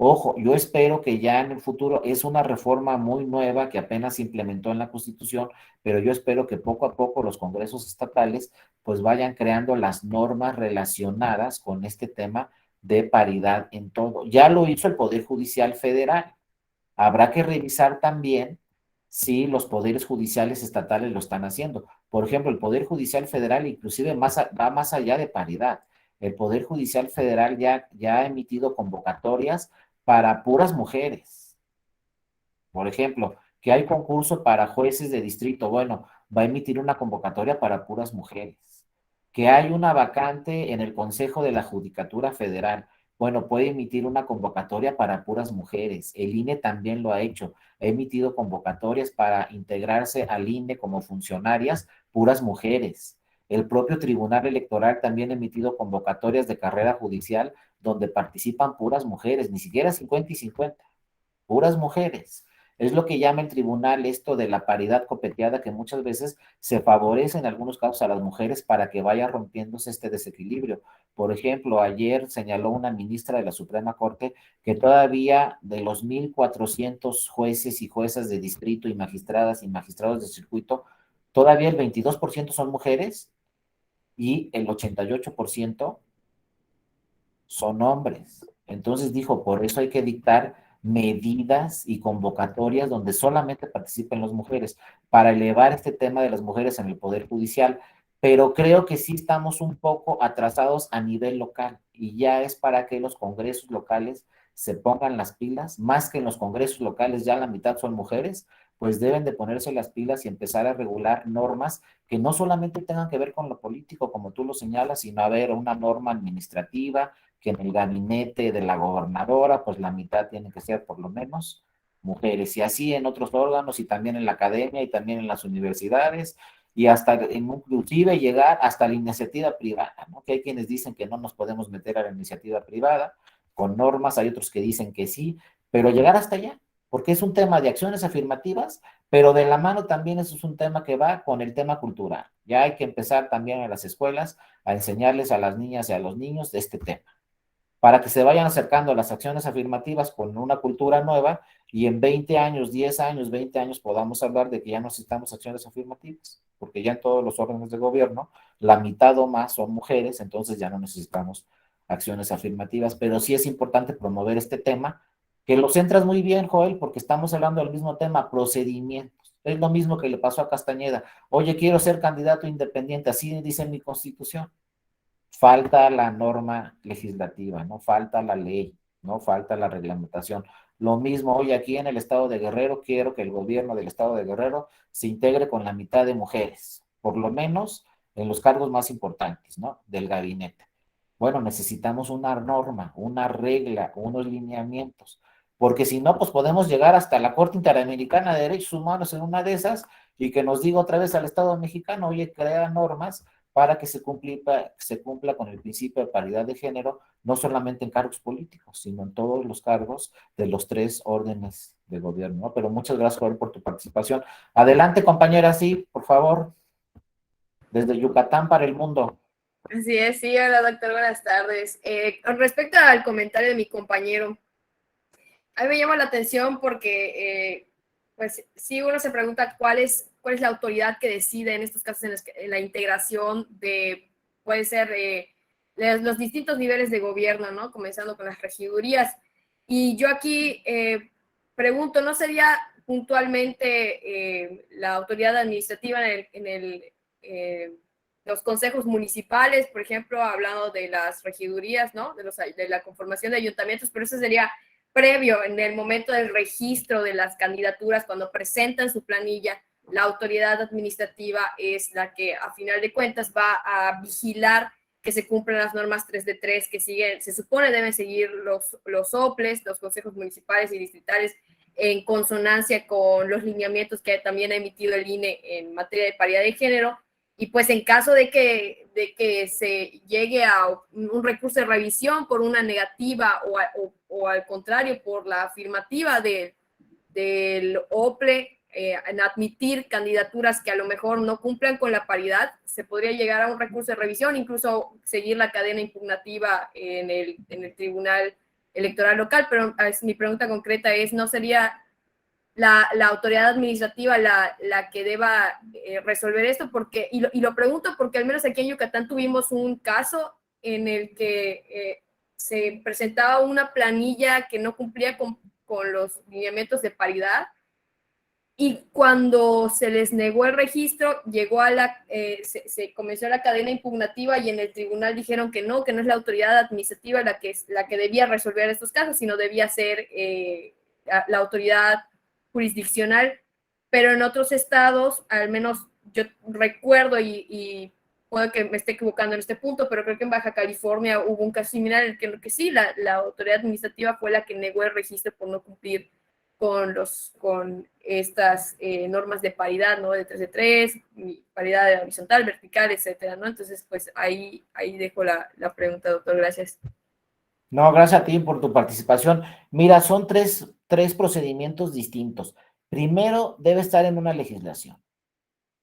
Ojo, yo espero que ya en el futuro es una reforma muy nueva que apenas se implementó en la Constitución, pero yo espero que poco a poco los congresos estatales pues vayan creando las normas relacionadas con este tema de paridad en todo. Ya lo hizo el Poder Judicial Federal. Habrá que revisar también si los poderes judiciales estatales lo están haciendo. Por ejemplo, el Poder Judicial Federal inclusive va más allá de paridad. El Poder Judicial Federal ya ha emitido convocatorias para puras mujeres. Por ejemplo, que hay concurso para jueces de distrito, bueno, va a emitir una convocatoria para puras mujeres. Que hay una vacante en el Consejo de la Judicatura Federal, bueno, puede emitir una convocatoria para puras mujeres. El INE también lo ha hecho. Ha emitido convocatorias para integrarse al INE como funcionarias, puras mujeres. El propio Tribunal Electoral también ha emitido convocatorias de carrera judicial donde participan puras mujeres, ni siquiera 50 y 50, puras mujeres. Es lo que llama el tribunal esto de la paridad copeteada, que muchas veces se favorece en algunos casos a las mujeres para que vaya rompiéndose este desequilibrio. Por ejemplo, ayer señaló una ministra de la Suprema Corte que todavía de los 1,400 jueces y juezas de distrito y magistradas y magistrados de circuito, todavía el 22% son mujeres y el 88% son hombres. Entonces dijo, por eso hay que dictar medidas y convocatorias donde solamente participen las mujeres, para elevar este tema de las mujeres en el Poder Judicial, pero creo que sí estamos un poco atrasados a nivel local y ya es para que los congresos locales se pongan las pilas, más que en los congresos locales ya la mitad son mujeres, pues deben de ponerse las pilas y empezar a regular normas que no solamente tengan que ver con lo político, como tú lo señalas, sino a ver una norma administrativa, que en el gabinete de la gobernadora, pues la mitad tiene que ser por lo menos mujeres, y así en otros órganos y también en la academia y también en las universidades, y hasta inclusive llegar hasta la iniciativa privada, ¿no? Que hay quienes dicen que no nos podemos meter a la iniciativa privada con normas, hay otros que dicen que sí, pero llegar hasta allá, porque es un tema de acciones afirmativas, pero de la mano también eso es un tema que va con el tema cultural. Ya hay que empezar también en las escuelas a enseñarles a las niñas y a los niños de este tema, para que se vayan acercando a las acciones afirmativas con una cultura nueva y en 20 años, 10 años, 20 años podamos hablar de que ya no necesitamos acciones afirmativas, porque ya en todos los órganos de gobierno la mitad o más son mujeres, entonces ya no necesitamos acciones afirmativas, pero sí es importante promover este tema, que lo centras muy bien, Joel, porque estamos hablando del mismo tema, procedimientos. Es lo mismo que le pasó a Castañeda. Oye, quiero ser candidato independiente, así dice mi constitución. Falta la norma legislativa, no falta la ley, no falta la reglamentación. Lo mismo hoy aquí en el estado de Guerrero, quiero que el gobierno del estado de Guerrero se integre con la mitad de mujeres, por lo menos en los cargos más importantes, ¿no? Del gabinete. Bueno, necesitamos una norma, una regla, unos lineamientos, porque si no, pues podemos llegar hasta la Corte Interamericana de Derechos Humanos en una de esas y que nos diga otra vez al Estado mexicano, oye, crea normas para que se cumpla con el principio de paridad de género, no solamente en cargos políticos, sino en todos los cargos de los 3 órdenes de gobierno, ¿no? Pero muchas gracias, Joel, por tu participación. Adelante, compañera, sí, por favor, desde Yucatán para el mundo. Así es, sí, hola doctor, buenas tardes. Con respecto al comentario de mi compañero, a mí me llama la atención porque, pues, sí uno se pregunta cuál es la autoridad que decide en estos casos en la integración de, puede ser, los distintos niveles de gobierno, ¿no? Comenzando con las regidurías. Y yo aquí pregunto, ¿no sería puntualmente la autoridad administrativa los consejos municipales, por ejemplo, hablando de las regidurías, ¿no? De la conformación de ayuntamientos, pero eso sería previo, en el momento del registro de las candidaturas, cuando presentan su planilla, la autoridad administrativa es la que, a final de cuentas, va a vigilar que se cumplan las normas 3 de 3 que siguen, se supone deben seguir los OPLES, los consejos municipales y distritales, en consonancia con los lineamientos que también ha emitido el INE en materia de paridad de género. Y pues en caso de que se llegue a un recurso de revisión por una negativa o al contrario por la afirmativa del OPLE en admitir candidaturas que a lo mejor no cumplan con la paridad, se podría llegar a un recurso de revisión, incluso seguir la cadena impugnativa en el Tribunal Electoral Local. Pero mi pregunta concreta es, ¿no sería la autoridad administrativa la que deba resolver esto? Porque, y lo pregunto porque al menos aquí en Yucatán tuvimos un caso en el que se presentaba una planilla que no cumplía con los lineamientos de paridad, y cuando se les negó el registro, llegó se comenzó la cadena impugnativa y en el tribunal dijeron que no es la autoridad administrativa la que debía resolver estos casos, sino debía ser la autoridad jurisdiccional. Pero en otros estados, al menos yo recuerdo, y puede que me esté equivocando en este punto, pero creo que en Baja California hubo un caso similar en el que sí, la autoridad administrativa fue la que negó el registro por no cumplir con estas normas de paridad, ¿no? De 3 de 3, paridad horizontal, vertical, etcétera, ¿no? Entonces, pues ahí dejo la pregunta, doctor. Gracias. No, gracias a ti por tu participación. Mira, son tres procedimientos distintos. Primero, debe estar en una legislación,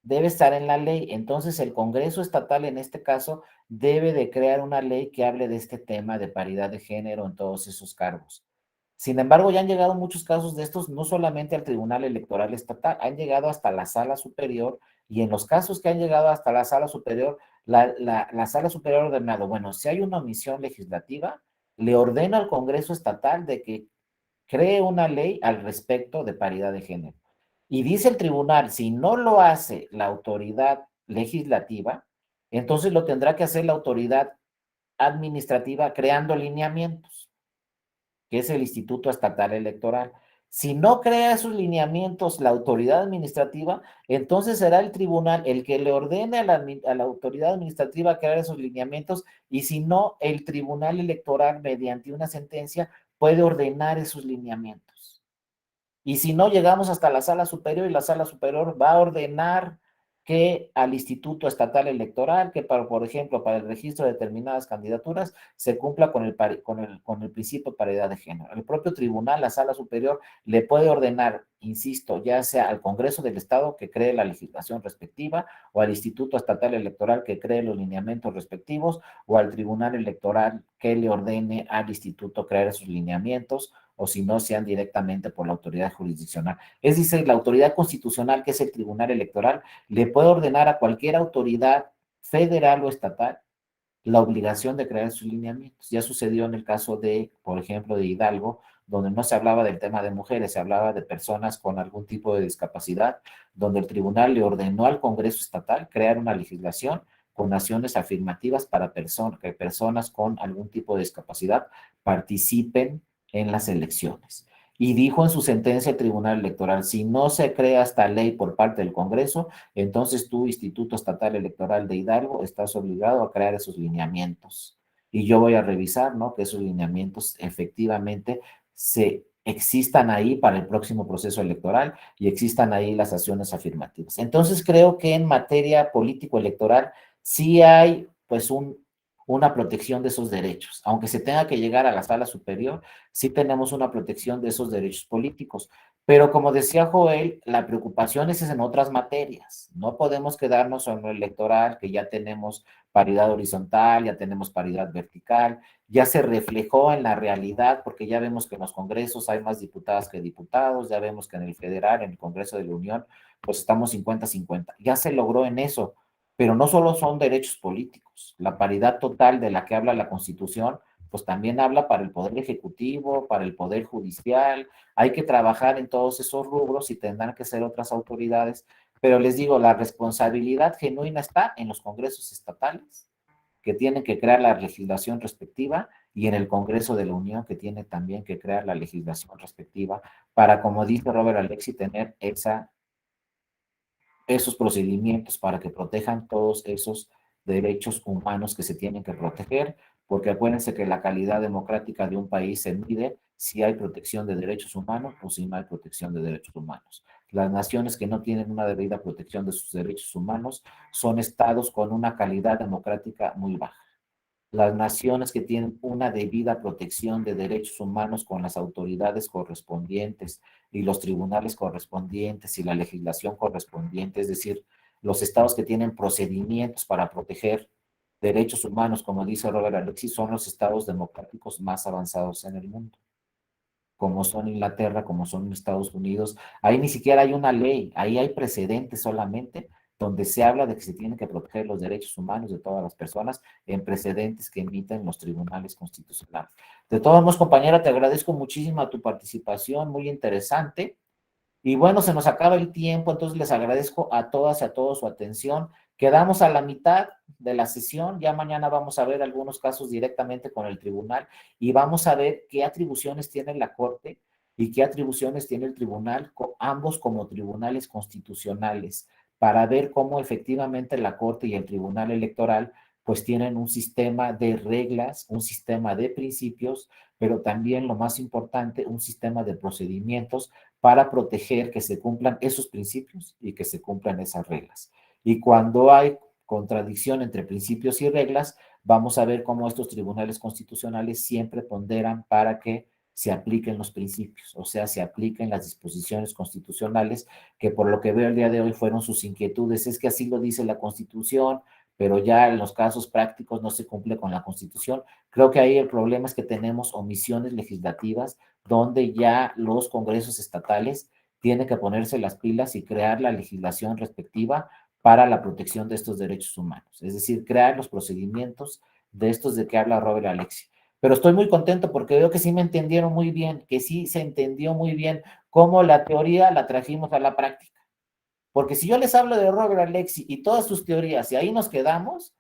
debe estar en la ley. Entonces, el Congreso Estatal, en este caso, debe de crear una ley que hable de este tema de paridad de género en todos esos cargos. Sin embargo, ya han llegado muchos casos de estos, no solamente al Tribunal Electoral Estatal, han llegado hasta la Sala Superior, y en los casos que han llegado hasta la Sala Superior, la Sala Superior ha ordenado, bueno, si hay una omisión legislativa, le ordena al Congreso Estatal de que cree una ley al respecto de paridad de género. Y dice el tribunal, si no lo hace la autoridad legislativa, entonces lo tendrá que hacer la autoridad administrativa creando lineamientos, que es el Instituto Estatal Electoral. Si no crea esos lineamientos la autoridad administrativa, entonces será el tribunal el que le ordene a la autoridad administrativa crear esos lineamientos, y si no, el Tribunal Electoral, mediante una sentencia, puede ordenar esos lineamientos. Y si no, llegamos hasta la Sala Superior, y la Sala Superior va a ordenar que al Instituto Estatal Electoral, que por ejemplo, para el registro de determinadas candidaturas, se cumpla con el principio de paridad de género. El propio tribunal, la Sala Superior, le puede ordenar, insisto, ya sea al Congreso del Estado que cree la legislación respectiva, o al Instituto Estatal Electoral que cree los lineamientos respectivos, o al Tribunal Electoral que le ordene al instituto crear esos lineamientos, o si no, sean directamente por la autoridad jurisdiccional. Es decir, la autoridad constitucional, que es el Tribunal Electoral, le puede ordenar a cualquier autoridad federal o estatal la obligación de crear sus lineamientos. Ya sucedió en el caso de, por ejemplo, de Hidalgo, donde no se hablaba del tema de mujeres, se hablaba de personas con algún tipo de discapacidad, donde el tribunal le ordenó al Congreso Estatal crear una legislación con acciones afirmativas para que personas con algún tipo de discapacidad participen en las elecciones. Y dijo en su sentencia el Tribunal Electoral, si no se crea esta ley por parte del Congreso, entonces tú, Instituto Estatal Electoral de Hidalgo, estás obligado a crear esos lineamientos. Y yo voy a revisar, ¿no?, que esos lineamientos efectivamente existan ahí para el próximo proceso electoral y existan ahí las acciones afirmativas. Entonces creo que en materia político-electoral sí hay pues una protección de esos derechos. Aunque se tenga que llegar a la sala superior, sí tenemos una protección de esos derechos políticos. Pero como decía Joel, la preocupación es en otras materias. No podemos quedarnos en lo electoral, que ya tenemos paridad horizontal, ya tenemos paridad vertical, ya se reflejó en la realidad, porque ya vemos que en los congresos hay más diputadas que diputados, ya vemos que en el federal, en el Congreso de la Unión, pues estamos 50-50. Ya se logró en eso, pero no solo son derechos políticos. La paridad total de la que habla la Constitución, pues también habla para el Poder Ejecutivo, para el Poder Judicial. Hay que trabajar en todos esos rubros y tendrán que ser otras autoridades, pero les digo, la responsabilidad genuina está en los congresos estatales, que tienen que crear la legislación respectiva, y en el Congreso de la Unión, que tiene también que crear la legislación respectiva para, como dice Robert Alexi, tener esos procedimientos para que protejan todos esos derechos humanos que se tienen que proteger, porque acuérdense que la calidad democrática de un país se mide si hay protección de derechos humanos o si no hay protección de derechos humanos. Las naciones que no tienen una debida protección de sus derechos humanos son estados con una calidad democrática muy baja. Las naciones que tienen una debida protección de derechos humanos con las autoridades correspondientes y los tribunales correspondientes y la legislación correspondiente, es decir, los estados que tienen procedimientos para proteger derechos humanos, como dice Robert Alexis, son los estados democráticos más avanzados en el mundo, como son Inglaterra, como son Estados Unidos. Ahí ni siquiera hay una ley, ahí hay precedentes solamente, donde se habla de que se tienen que proteger los derechos humanos de todas las personas en precedentes que emiten los tribunales constitucionales. De todos modos, compañera, te agradezco muchísimo tu participación, muy interesante. Y bueno, se nos acaba el tiempo, entonces les agradezco a todas y a todos su atención. Quedamos a la mitad de la sesión, ya mañana vamos a ver algunos casos directamente con el tribunal y vamos a ver qué atribuciones tiene la Corte y qué atribuciones tiene el tribunal, ambos como tribunales constitucionales, para ver cómo efectivamente la Corte y el Tribunal Electoral pues tienen un sistema de reglas, un sistema de principios, pero también lo más importante, un sistema de procedimientos para proteger que se cumplan esos principios y que se cumplan esas reglas. Y cuando hay contradicción entre principios y reglas, vamos a ver cómo estos tribunales constitucionales siempre ponderan para que se apliquen los principios, o sea, se apliquen las disposiciones constitucionales, que por lo que veo el día de hoy fueron sus inquietudes. Es que así lo dice la Constitución, pero ya en los casos prácticos no se cumple con la Constitución. Creo que ahí el problema es que tenemos omisiones legislativas donde ya los congresos estatales tienen que ponerse las pilas y crear la legislación respectiva para la protección de estos derechos humanos. Es decir, crear los procedimientos de estos de que habla Robert Alexi. Pero estoy muy contento porque veo que sí me entendieron muy bien, que sí se entendió muy bien cómo la teoría la trajimos a la práctica. Porque si yo les hablo de Robert Alexi y todas sus teorías y ahí nos quedamos,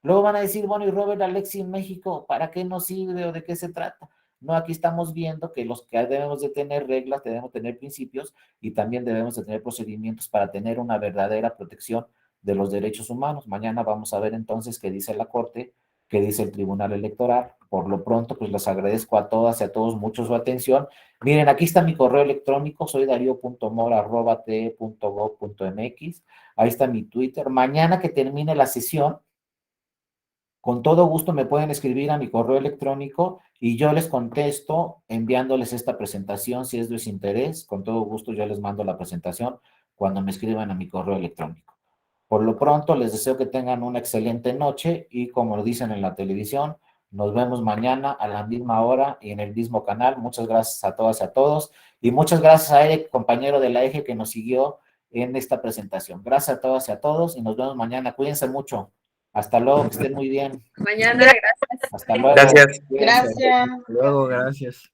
luego van a decir, bueno, ¿y Robert Alexi en México para qué nos sirve o de qué se trata? No, aquí estamos viendo que los que debemos de tener reglas, debemos tener principios y también debemos de tener procedimientos para tener una verdadera protección de los derechos humanos. Mañana vamos a ver entonces qué dice la Corte, qué dice el Tribunal Electoral. Por lo pronto, pues les agradezco a todas y a todos mucho su atención. Miren, aquí está mi correo electrónico, soy darío.mora@te.gov.mx. Ahí está mi Twitter. Mañana que termine la sesión, con todo gusto me pueden escribir a mi correo electrónico y yo les contesto enviándoles esta presentación si es de su interés. Con todo gusto yo les mando la presentación cuando me escriban a mi correo electrónico. Por lo pronto les deseo que tengan una excelente noche y como lo dicen en la televisión, nos vemos mañana a la misma hora y en el mismo canal. Muchas gracias a todas y a todos y muchas gracias a Eric, compañero de la EGE, que nos siguió en esta presentación. Gracias a todas y a todos y nos vemos mañana. Cuídense mucho. Hasta luego, que estén muy bien. Mañana, gracias. Hasta luego. Gracias. Cuídense. Gracias. Luego, gracias.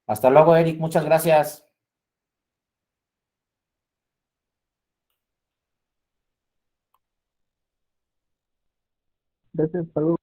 Hasta luego, Eric. Muchas gracias. Gracias, hasta luego.